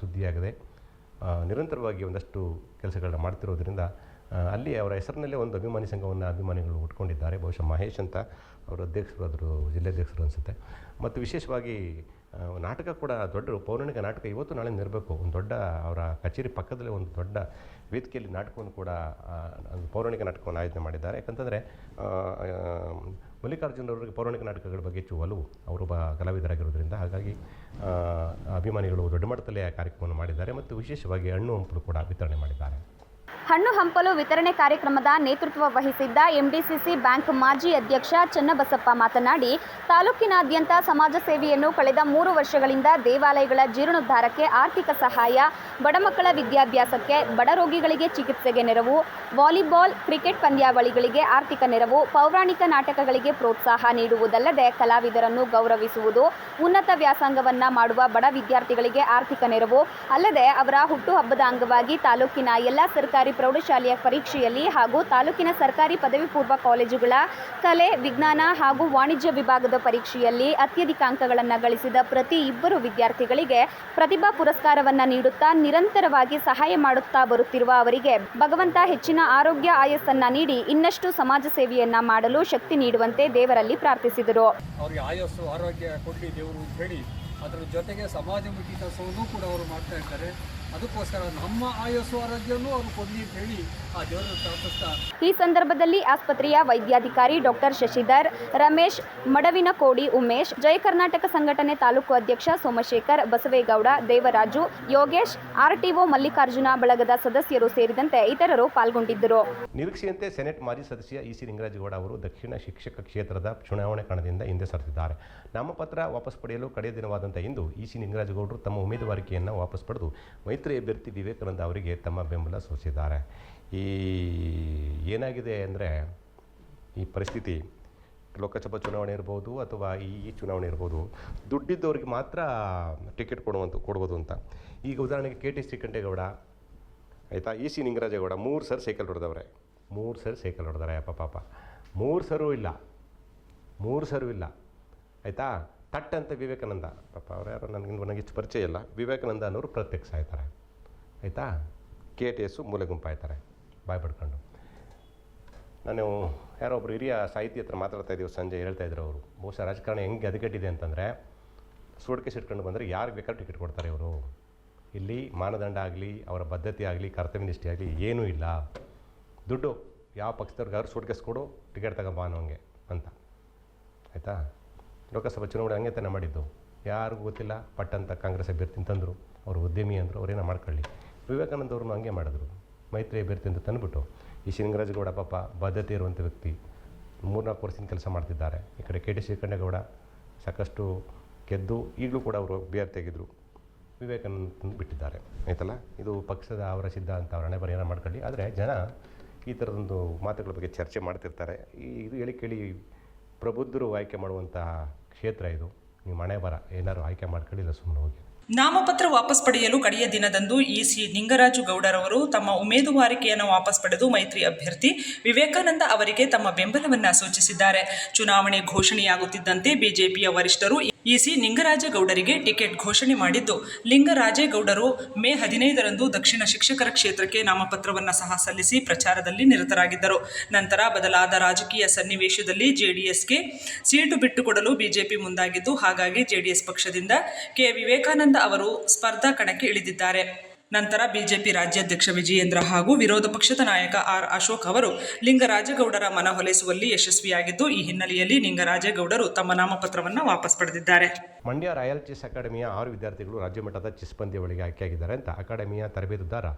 ಸುದ್ದಿಯಾಗದೆ ನಿರಂತರವಾಗಿ ಒಂದಷ್ಟು ಕೆಲಸಗಳನ್ನ ಮಾಡ್ತಿರೋದ್ರಿಂದ ಅಲ್ಲಿ ಅವರ ಹೆಸರಿನಲ್ಲೇ ಒಂದು ಅಭಿಮಾನಿ ಸಂಘವನ್ನು ಅಭಿಮಾನಿಗಳು ಉಟ್ಕೊಂಡಿದ್ದಾರೆ. ಬಹುಶಃ ಮಹೇಶ್ ಅಂತ ಅವರ ಅಧ್ಯಕ್ಷರು, ಅದರ ಜಿಲ್ಲಾಧ್ಯಕ್ಷರು ಅನಿಸುತ್ತೆ. ಮತ್ತು ವಿಶೇಷವಾಗಿ ನಾಟಕ ಕೂಡ ದೊಡ್ಡ ಪೌರಾಣಿಕ ನಾಟಕ ಇವತ್ತು ನಾಳೆ ಇರಬೇಕು. ಒಂದು ದೊಡ್ಡ ಅವರ ಕಚೇರಿ ಪಕ್ಕದಲ್ಲೇ ಒಂದು ದೊಡ್ಡ ವೇದಿಕೆಯಲ್ಲಿ ನಾಟಕವನ್ನು ಕೂಡ ಒಂದು ಪೌರಾಣಿಕ ನಾಟಕವನ್ನು ಆಯೋಜನೆ ಮಾಡಿದ್ದಾರೆ. ಯಾಕಂತಂದರೆ ಮಲ್ಲಿಕಾರ್ಜುನರವರಿಗೆ ಪೌರಾಣಿಕ ನಾಟಕಗಳ ಬಗ್ಗೆ ಹೆಚ್ಚು ಒಲವು, ಅವರೊಬ್ಬ ಕಲಾವಿದರಾಗಿರೋದ್ರಿಂದ. ಹಾಗಾಗಿ ಅಭಿಮಾನಿಗಳು ದೊಡ್ಡ ಮಟ್ಟದಲ್ಲೇ ಆ ಕಾರ್ಯಕ್ರಮವನ್ನು ಮಾಡಿದ್ದಾರೆ ಮತ್ತು ವಿಶೇಷವಾಗಿ ಹಣ್ಣು ಹಂಪಲು ಕೂಡ ವಿತರಣೆ ಮಾಡಿದ್ದಾರೆ. ಹಣ್ಣು ಹಂಪಲು ವಿತರಣೆ ಕಾರ್ಯಕ್ರಮದ ನೇತೃತ್ವ ವಹಿಸಿದ್ದ ಎಂಡಿಸಿಸಿ ಬ್ಯಾಂಕ್ ಮಾಜಿ ಅಧ್ಯಕ್ಷ ಚನ್ನಬಸಪ್ಪ ಮಾತನಾಡಿ, ತಾಲೂಕಿನಾದ್ಯಂತ ಸಮಾಜ ಸೇವೆಯನ್ನು ಕಳೆದ 3 ವರ್ಷಗಳಿಂದ ದೇವಾಲಯಗಳ ಜೀರ್ಣೋದ್ಧಾರಕ್ಕೆ ಆರ್ಥಿಕ ಸಹಾಯ, ಬಡ ಮಕ್ಕಳ ವಿದ್ಯಾಭ್ಯಾಸಕ್ಕೆ, ಬಡ ರೋಗಿಗಳಿಗೆ ಚಿಕಿತ್ಸೆಗೆ ನೆರವು, ವಾಲಿಬಾಲ್, ಕ್ರಿಕೆಟ್ ಪಂದ್ಯಾವಳಿಗಳಿಗೆ ಆರ್ಥಿಕ ನೆರವು, ಪೌರಾಣಿಕ ನಾಟಕಗಳಿಗೆ ಪ್ರೋತ್ಸಾಹ ನೀಡುವುದಲ್ಲದೆ ಕಲಾವಿದರನ್ನು ಗೌರವಿಸುವುದು, ಉನ್ನತ ವ್ಯಾಸಂಗವನ್ನ ಮಾಡುವ ಬಡ ವಿದ್ಯಾರ್ಥಿಗಳಿಗೆ ಆರ್ಥಿಕ ನೆರವು ಅಲ್ಲದೆ ಅವರ ಹುಟ್ಟುಹಬ್ಬದ ಅಂಗವಾಗಿ ತಾಲೂಕಿನ ಎಲ್ಲ ಸರ್ಕಾರಿ ಪ್ರೌಢಶಾಲೆಯ ಪರೀಕ್ಷೆಯಲ್ಲಿ ಹಾಗೂ ತಾಲೂಕಿನ ಸರ್ಕಾರಿ ಪದವಿ ಪೂರ್ವ ಕಾಲೇಜುಗಳ ಕಲೆ, ವಿಜ್ಞಾನ ಹಾಗೂ ವಾಣಿಜ್ಯ ವಿಭಾಗದ ಪರೀಕ್ಷೆಯಲ್ಲಿ ಅತ್ಯಧಿಕ ಅಂಕಗಳನ್ನು ಗಳಿಸಿದ ಪ್ರತಿ 2 ವಿದ್ಯಾರ್ಥಿಗಳಿಗೆ ಪ್ರತಿಭಾ ಪುರಸ್ಕಾರವನ್ನು ನೀಡುತ್ತಾ ನಿರಂತರವಾಗಿ ಸಹಾಯ ಮಾಡುತ್ತಾ ಬರುತ್ತಿರುವ ಅವರಿಗೆ ಭಗವಂತ ಹೆಚ್ಚಿನ ಆರೋಗ್ಯ ಆಯಸ್ಸನ್ನು ನೀಡಿ ಇನ್ನಷ್ಟು ಸಮಾಜ ಸೇವೆಯನ್ನ ಮಾಡಲು ಶಕ್ತಿ ನೀಡುವಂತೆ ದೇವರಲ್ಲಿ ಪ್ರಾರ್ಥಿಸಿದರು. ಅವರಿಗೆ ಆಯಸ್ಸು ಆರೋಗ್ಯ ಕೊಡಲಿ ದೇವರು ಅಂತ ಹೇಳಿ, ಅದರ ಜೊತೆಗೆ ಸಮಾಜಮುಖಿ ಕೆಲಸವನ್ನು ಕೂಡ ಅವರು ಮಾಡ್ತಾ ಇರ್ತಾರೆ. ಅದಕ್ಕೋಸ್ಕರ ನಮ್ಮ ಆಯಸ್ಸು ಆರೋಗ್ಯವನ್ನು ಅವರು ಕೊಡಲಿ ಅಂತ ಹೇಳಿ ಆ ದೇವರನ್ನು ಪ್ರಾರ್ಥಿಸ್ತಾ. ಈ ಸಂದರ್ಭದಲ್ಲಿ ಆಸ್ಪತ್ರೆಯ ವೈದ್ಯಾಧಿಕಾರಿ ಡಾಕ್ಟರ್ ಶಶಿಧರ್, ರಮೇಶ್, ಮಡವಿನಕೋಡಿ ಉಮೇಶ್, ಜಯ ಕರ್ನಾಟಕ ಸಂಘಟನೆ ತಾಲೂಕು ಅಧ್ಯಕ್ಷ ಸೋಮಶೇಖರ್, ಬಸವೇಗೌಡ, ದೇವರಾಜು, ಯೋಗೇಶ್, ಆರ್ಟಿಒ ಮಲ್ಲಿಕಾರ್ಜುನ ಬಳಗದ ಸದಸ್ಯರು ಸೇರಿದಂತೆ ಇತರರು ಪಾಲ್ಗೊಂಡಿದ್ದರು. ನಿರೀಕ್ಷೆಯಂತೆ ಸೆನೆಟ್ ಮಾಜಿ ಸದಸ್ಯ ಇ.ಸಿ. ನಿಂಗರಾಜಗೌಡ ಅವರು ದಕ್ಷಿಣ ಶಿಕ್ಷಕ ಕ್ಷೇತ್ರದ ಚುನಾವಣೆ ಕಣದಿಂದ ಹಿಂದೆ ಸರಿದಿದ್ದಾರೆ. ನಾಮಪತ್ರ ವಾಪಸ್ ಪಡೆಯಲು ಕಡೆಯ ದಿನವಾದಂಥ ಇಂದು ಇ.ಸಿ. ನಿಂಗರಾಜಗೌಡರು ತಮ್ಮ ಉಮೇದುವಾರಿಕೆಯನ್ನು ವಾಪಸ್ ಪಡೆದು ಮೈತ್ರಿ ಅಭ್ಯರ್ಥಿ ವಿವೇಕಾನಂದ ಅವರಿಗೆ ತಮ್ಮ ಬೆಂಬಲ ಸೂಚಿಸಿದ್ದಾರೆ. ಏನಾಗಿದೆ ಅಂದರೆ ಈ ಪರಿಸ್ಥಿತಿ ಲೋಕಸಭಾ ಚುನಾವಣೆ ಇರ್ಬೋದು ಅಥವಾ ಈ ಚುನಾವಣೆ ಇರ್ಬೋದು, ದುಡ್ಡಿದ್ದವ್ರಿಗೆ ಮಾತ್ರ ಟಿಕೆಟ್ ಕೊಡ್ಬೋದು ಅಂತ. ಈಗ ಉದಾಹರಣೆಗೆ KT ಶ್ರೀಕಂಠೇಗೌಡ ಆಯಿತಾ, ಇ.ಸಿ. ನಿಂಗರಾಜಗೌಡ 3 ಸರಿ ಸೈಕಲ್ ಹೊಡೆದವ್ರೆ. 3 ಸರಿ ಸೈಕಲ್ ಹೊಡೆದಾರೆ. ಪಾಪ 3 ಸರೂ ಇಲ್ಲ ಆಯಿತಾ. ತಟ್ಟಂತ ವಿವೇಕಾನಂದ, ಪಾಪ ಅವ್ರು ಯಾರು ನನಗೆ ಇಷ್ಟು ಪರಿಚಯ ಇಲ್ಲ, ವಿವೇಕಾನಂದ ಅನ್ನೋರು ಪ್ರತ್ಯಕ್ಷ ಆಯ್ತಾರೆ ಆಯಿತಾ. KTS ಮೂಲೆ ಗುಂಪಾಯ್ತಾರೆ ಬಾಯ್ ಪಡ್ಕೊಂಡು. ನಾನು ಯಾರೋ ಒಬ್ಬರು ಹಿರಿಯ ಸಾಹಿತಿ ಹತ್ರ ಮಾತಾಡ್ತಾ ಇದ್ದೀವಿ, ಸಂಜೆ ಹೇಳ್ತಾಯಿದ್ರು ಅವರು, ಬಹುಶಃ ರಾಜಕಾರಣ ಹೆಂಗೆ ಹದಗೆಟ್ಟಿದೆ ಅಂತಂದರೆ ಸೂಟ್ಕೇಸ್ ಇಟ್ಕೊಂಡು ಬಂದರೆ ಯಾರಿಗೆ ಬೇಕಾದ್ರೂ ಟಿಕೆಟ್ ಕೊಡ್ತಾರೆ ಇವರು. ಇಲ್ಲಿ ಮಾನದಂಡ ಆಗಲಿ, ಅವರ ಬದ್ಧತೆ ಆಗಲಿ, ಕರ್ತವ್ಯನಿಷ್ಠೆ ಆಗಲಿ ಏನೂ ಇಲ್ಲ. ದುಡ್ಡು ಯಾವ ಪಕ್ಷದವ್ರಿಗಾದ್ರೂ ಸೂಟ್ಕೇಸ್ ಕೊಡು, ಟಿಕೆಟ್ ತಗೊಂಬ ಅನ್ನೋಂಗೆ ಅಂತ ಆಯಿತಾ. ಲೋಕಸಭಾ ಚುನಾವಣೆ ಹಂಗೆ ತಾನೇ ಮಾಡಿದ್ದು, ಯಾರಿಗೂ ಗೊತ್ತಿಲ್ಲ, ಪಟ್ಟಂತ ಕಾಂಗ್ರೆಸ್ ಅಭ್ಯರ್ಥಿ ತಂದರು, ಅವರು ಉದ್ಯಮಿ ಅಂದರು, ಅವರೇನೋ ಮಾಡ್ಕೊಳ್ಳಿ. ವಿವೇಕಾನಂದ ಅವ್ರನ್ನೂ ಹಂಗೆ ಮಾಡಿದ್ರು, ಮೈತ್ರಿ ಅಭ್ಯರ್ಥಿ ಅಂತ ತಂದುಬಿಟ್ಟು. ಈ ನಿಂಗರಾಜಗೌಡ ಪಾಪ ಬದ್ಧತೆ ಇರುವಂಥ ವ್ಯಕ್ತಿ, 3-4 ವರ್ಷದಿಂದ ಕೆಲಸ ಮಾಡ್ತಿದ್ದಾರೆ. ಈ ಕಡೆ KT ಶ್ರೀಕಂಠೇಗೌಡ ಸಾಕಷ್ಟು ಗೆದ್ದು ಈಗಲೂ ಕೂಡ ಅವರು ಅಭ್ಯರ್ಥಿಯಾಗಿದ್ದರು. ವಿವೇಕಾನಂದ ತಂದು ಬಿಟ್ಟಿದ್ದಾರೆ ಆಯ್ತಲ್ಲ. ಇದು ಪಕ್ಷದ ಅವರ ಸಿದ್ಧಾಂತ, ಅವರ ಹಣೆ ಬರ ಏನೋ ಮಾಡ್ಕೊಳ್ಳಿ. ಆದರೆ ಜನ ಈ ಥರದೊಂದು ಮಾತುಗಳ ಬಗ್ಗೆ ಚರ್ಚೆ ಮಾಡ್ತಿರ್ತಾರೆ. ಇದು ಕೇಳಿ ಪ್ರಬುದ್ಧರು ಆಯ್ಕೆ ಮಾಡುವಂತಹ ಕ್ಷೇತ್ರ ಇದು. ನೀವು ಹಣೆ ಬರ ಏನಾದ್ರು ಆಯ್ಕೆ ಮಾಡ್ಕೊಳ್ಳಿಲ್ಲ, ಸುಮ್ಮನೆ ಹೋಗಿ. ನಾಮಪತ್ರ ವಾಪಸ್ ಪಡೆಯಲು ಕಡೆಯ ದಿನದಂದು ಇ.ಸಿ. ನಿಂಗರಾಜು ಗೌಡರವರು ತಮ್ಮ ಉಮೇದುವಾರಿಕೆಯನ್ನು ವಾಪಸ್ ಪಡೆದು ಮೈತ್ರಿ ಅಭ್ಯರ್ಥಿ ವಿವೇಕಾನಂದ ಅವರಿಗೆ ತಮ್ಮ ಬೆಂಬಲವನ್ನು ಸೂಚಿಸಿದ್ದಾರೆ. ಚುನಾವಣೆ ಘೋಷಣೆಯಾಗುತ್ತಿದ್ದಂತೆ ಬಿಜೆಪಿಯ ವರಿಷ್ಠರು ಇ.ಸಿ. ನಿಂಗರಾಜಗೌಡರಿಗೆ ಟಿಕೆಟ್ ಘೋಷಣೆ ಮಾಡಿದ್ದು, ಲಿಂಗರಾಜೇಗೌಡರು ಮೇ 15ರಂದು ದಕ್ಷಿಣ ಶಿಕ್ಷಕರ ಕ್ಷೇತ್ರಕ್ಕೆ ನಾಮಪತ್ರವನ್ನು ಸಹ ಸಲ್ಲಿಸಿ ಪ್ರಚಾರದಲ್ಲಿ ನಿರತರಾಗಿದ್ದರು. ನಂತರ ಬದಲಾದ ರಾಜಕೀಯ ಸನ್ನಿವೇಶದಲ್ಲಿ ಜೆಡಿಎಸ್ಗೆ ಸೀಟು ಬಿಟ್ಟುಕೊಡಲು ಬಿಜೆಪಿ ಮುಂದಾಗಿದ್ದು, ಹಾಗಾಗಿ ಜೆಡಿಎಸ್ ಪಕ್ಷದಿಂದ ಕೆ. ವಿವೇಕಾನಂದ ಅವರು ಸ್ಪರ್ಧಾ ಕಣಕ್ಕೆ ಇಳಿದಿದ್ದಾರೆ. ನಂತರ ಬಿಜೆಪಿ ರಾಜ್ಯಾಧ್ಯಕ್ಷ ವಿಜಯೇಂದ್ರ ಹಾಗೂ ವಿರೋಧ ಪಕ್ಷದ ನಾಯಕ ಆರ್. ಅಶೋಕ್ ಅವರು ಲಿಂಗರಾಜೇಗೌಡರ ಮನವೊಲಿಸುವಲ್ಲಿ ಯಶಸ್ವಿಯಾಗಿದ್ದು, ಈ ಹಿನ್ನೆಲೆಯಲ್ಲಿ ಲಿಂಗರಾಜೇಗೌಡರು ತಮ್ಮ ನಾಮಪತ್ರವನ್ನು ವಾಪಸ್ ಪಡೆದಿದ್ದಾರೆ. ಮಂಡ್ಯ ರಾಯಲ್ ಚೆಸ್ ಅಕಾಡೆಮಿಯ 6 ವಿದ್ಯಾರ್ಥಿಗಳು ರಾಜ್ಯ ಮಟ್ಟದ ಚೆಸ್ ಪಂದ್ಯಾವಳಿಗೆ ಆಯ್ಕೆಯಾಗಿದ್ದಾರೆ ಅಂತ ಅಕಾಡೆಮಿಯ ತರಬೇತುದಾರ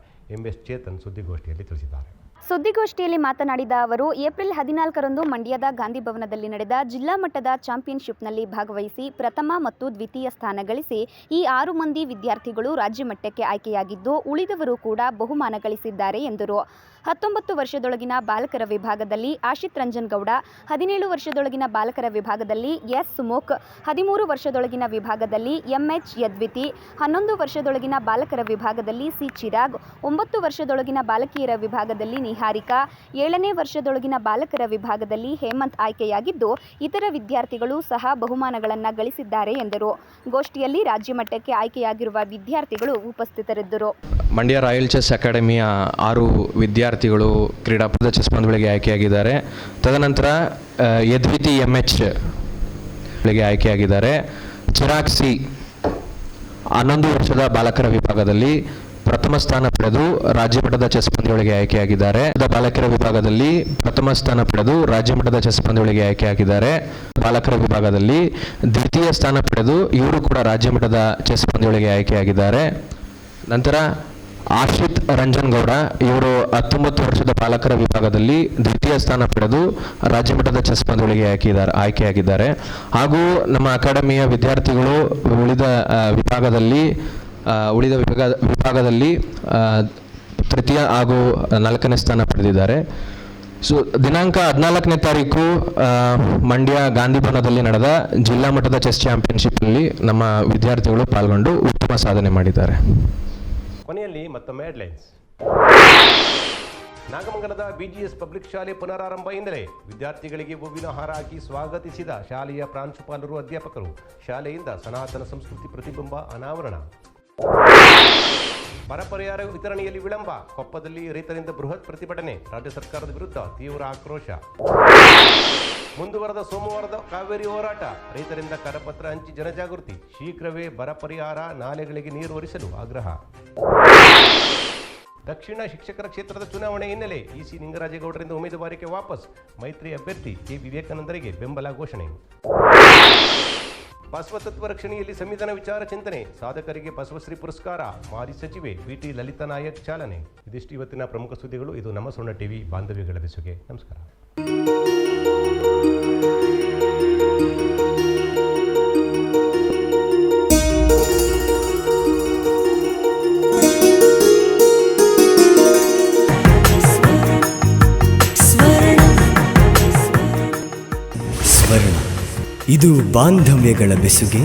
MS ಚೇತನ್ ಸುದ್ದಿಗೋಷ್ಠಿಯಲ್ಲಿ ತಿಳಿಸಿದ್ದಾರೆ. ಸುದ್ದಿಗೋಷ್ಠಿಯಲ್ಲಿ ಮಾತನಾಡಿದ ಅವರು, ಏಪ್ರಿಲ್ 14ರಂದು ಮಂಡ್ಯದ ಗಾಂಧಿ ಭವನದಲ್ಲಿ ನಡೆದ ಜಿಲ್ಲಾ ಮಟ್ಟದ ಚಾಂಪಿಯನ್ಶಿಪ್ನಲ್ಲಿ ಭಾಗವಹಿಸಿ ಪ್ರಥಮ ಮತ್ತು ದ್ವಿತೀಯ ಸ್ಥಾನ ಗಳಿಸಿ ಈ 6 ಮಂದಿ ವಿದ್ಯಾರ್ಥಿಗಳು ರಾಜ್ಯ ಮಟ್ಟಕ್ಕೆ ಆಯ್ಕೆಯಾಗಿದ್ದು, ಉಳಿದವರು ಕೂಡ ಬಹುಮಾನ ಗಳಿಸಿದ್ದಾರೆ ಎಂದರು. 19 ವರ್ಷದೊಳಗಿನ ಬಾಲಕರ ವಿಭಾಗದಲ್ಲಿ ಆಶಿತ್ ರಂಜನ್ ಗೌಡ, 17 ವರ್ಷದೊಳಗಿನ ಬಾಲಕರ ವಿಭಾಗದಲ್ಲಿ ಎಸ್ ಸುಮುಖ್, 13 ವರ್ಷದೊಳಗಿನ ವಿಭಾಗದಲ್ಲಿ MH ಯದ್ವಿತಿ, 11 ವರ್ಷದೊಳಗಿನ ಬಾಲಕರ ವಿಭಾಗದಲ್ಲಿ ಸಿ ಚಿರಾಗ್, 9 ವರ್ಷದೊಳಗಿನ ಬಾಲಕಿಯರ ವಿಭಾಗದಲ್ಲಿ ನಿಹಾರಿಕಾ, 7ನೇ ವರ್ಷದೊಳಗಿನ ಬಾಲಕರ ವಿಭಾಗದಲ್ಲಿ ಹೇಮಂತ್ ಆಯ್ಕೆಯಾಗಿದ್ದು, ಇತರ ವಿದ್ಯಾರ್ಥಿಗಳು ಸಹ ಬಹುಮಾನಗಳನ್ನು ಗಳಿಸಿದ್ದಾರೆ ಎಂದರು. ಗೋಷ್ಠಿಯಲ್ಲಿ ರಾಜ್ಯ ಮಟ್ಟಕ್ಕೆ ಆಯ್ಕೆಯಾಗಿರುವ ವಿದ್ಯಾರ್ಥಿಗಳು ಉಪಸ್ಥಿತರಿದ್ದರು. ಮಂಡ್ಯ ರಾಯಲ್ ಚೆಸ್ ಅಕಾಡೆಮಿಯ 6 ವಿದ್ಯಾರ್ಥಿಗಳು ಕ್ರೀಡಾಪಟು ಚೆಸ್ ಪಂದ್ಯಗಳಿಗೆ ಆಯ್ಕೆಯಾಗಿದ್ದಾರೆ. ತದನಂತರ ಯದ್ವಿತಿ MH ಗಳಿಗೆ ಆಯ್ಕೆಯಾಗಿದ್ದಾರೆ. ಚಿರಾಗ್ ಸಿ 11 ವರ್ಷದ ಬಾಲಕರ ವಿಭಾಗದಲ್ಲಿ ಪ್ರಥಮ ಸ್ಥಾನ ಪಡೆದು ರಾಜ್ಯ ಮಟ್ಟದ ಚೆಸ್ ಪಂದ್ಯಗಳಿಗೆ ಆಯ್ಕೆಯಾಗಿದ್ದಾರೆ. ಬಾಲಕರ ವಿಭಾಗದಲ್ಲಿ ಪ್ರಥಮ ಸ್ಥಾನ ಪಡೆದು ರಾಜ್ಯ ಮಟ್ಟದ ಚೆಸ್ ಪಂದ್ಯಗಳಿಗೆ ಆಯ್ಕೆಯಾಗಿದ್ದಾರೆ. ಬಾಲಕರ ವಿಭಾಗದಲ್ಲಿ ದ್ವಿತೀಯ ಸ್ಥಾನ ಪಡೆದು ಇವರು ಕೂಡ ರಾಜ್ಯ ಮಟ್ಟದ ಚೆಸ್ ಪಂದ್ಯಗಳಿಗೆ ಆಯ್ಕೆಯಾಗಿದ್ದಾರೆ. ನಂತರ ಆಶ್ರಿತ್ ರಂಜನ್ ಗೌಡ, ಇವರು 19 ವರ್ಷದ ಬಾಲಕರ ವಿಭಾಗದಲ್ಲಿ ದ್ವಿತೀಯ ಸ್ಥಾನ ಪಡೆದು ರಾಜ್ಯ ಮಟ್ಟದ ಚೆಸ್ ಪಂದ್ಯಗಳಿಗೆ ಆಯ್ಕೆಯಾಗಿದ್ದಾರೆ. ಹಾಗೂ ನಮ್ಮ ಅಕಾಡೆಮಿಯ ವಿದ್ಯಾರ್ಥಿಗಳು ಉಳಿದ ವಿಭಾಗದಲ್ಲಿ ತೃತೀಯ ಹಾಗೂ 4ನೇ ಸ್ಥಾನ ಪಡೆದಿದ್ದಾರೆ. ಸೊ ದಿನಾಂಕ 14ನೇ ತಾರೀಕು ಮಂಡ್ಯ ಗಾಂಧಿ ಭವನದಲ್ಲಿ ನಡೆದ ಜಿಲ್ಲಾ ಮಟ್ಟದ ಚೆಸ್ ಚಾಂಪಿಯನ್ಶಿಪ್ನಲ್ಲಿ ನಮ್ಮ ವಿದ್ಯಾರ್ಥಿಗಳು ಪಾಲ್ಗೊಂಡು ಉತ್ತಮ ಸಾಧನೆ ಮಾಡಿದ್ದಾರೆ. ಕೊನೆಯಲ್ಲಿ ಮತ್ತೊಮ್ಮೆ ಹೆಡ್ಲೈನ್ಸ್. ನಾಗಮಂಗಲದ BGS ಪಬ್ಲಿಕ್ ಶಾಲೆ ಪುನರಾರಂಭ ಹಿನ್ನೆಲೆ ವಿದ್ಯಾರ್ಥಿಗಳಿಗೆ ಹೂವಿನ ಹಾರ ಹಾಕಿ ಸ್ವಾಗತಿಸಿದ ಶಾಲೆಯ ಪ್ರಾಂಶುಪಾಲರು, ಅಧ್ಯಾಪಕರು. ಶಾಲೆಯಿಂದ ಸನಾತನ ಸಂಸ್ಕೃತಿ ಪ್ರತಿಬಿಂಬ ಅನಾವರಣ. ಬರ ಪರಿಹಾರ ವಿತರಣೆಯಲ್ಲಿ ವಿಳಂಬ, ಕೊಪ್ಪದಲ್ಲಿ ರೈತರಿಂದ ಬೃಹತ್ ಪ್ರತಿಭಟನೆ. ರಾಜ್ಯ ಸರ್ಕಾರದ ವಿರುದ್ಧ ತೀವ್ರ ಆಕ್ರೋಶ. ಮುಂದುವರೆದ ಸೋಮವಾರದ ಕಾವೇರಿ ಹೋರಾಟ, ರೈತರಿಂದ ಕರಪತ್ರ ಹಂಚಿ ಜನಜಾಗೃತಿ. ಶೀಘ್ರವೇ ಬರ ಪರಿಹಾರ, ನಾಲೆಗಳಿಗೆ ನೀರು ಹರಿಸಲು ಆಗ್ರಹ. ದಕ್ಷಿಣ ಶಿಕ್ಷಕರ ಕ್ಷೇತ್ರದ ಚುನಾವಣೆ ಹಿನ್ನೆಲೆ EC ನಿಂಗರಾಜೇಗೌಡರಿಂದ ಉಮೇದುವಾರಿಕೆ ವಾಪಸ್. ಮೈತ್ರಿ ಅಭ್ಯರ್ಥಿ K ವಿವೇಕಾನಂದರಿಗೆ ಬೆಂಬಲ ಘೋಷಣೆ. ಬಸವತತ್ವ ರಕ್ಷಣೆಯಲ್ಲಿ ಸಂವಿಧಾನ ವಿಚಾರ ಚಿಂತನೆ, ಸಾಧಕರಿಗೆ ಬಸವಶ್ರೀ ಪುರಸ್ಕಾರ. ಮಾಜಿ ಸಚಿವೆ BT ಲಲಿತಾ ನಾಯಕ್ ಚಾಲನೆ. ಇದಿಷ್ಟು ಇವತ್ತಿನ ಪ್ರಮುಖ ಸುದ್ದಿಗಳು. ಇದು ನಮ್ಮ ಸುವರ್ಣ ಟಿವಿ ಬಾಂಧವ್ಯಗಳ ಬೆಸುಗೆ. ನಮಸ್ಕಾರ. ಸ್ವರ್ಣ, ಇದು ಬಾಂಧವ್ಯಗಳ ಬೆಸುಗೆ.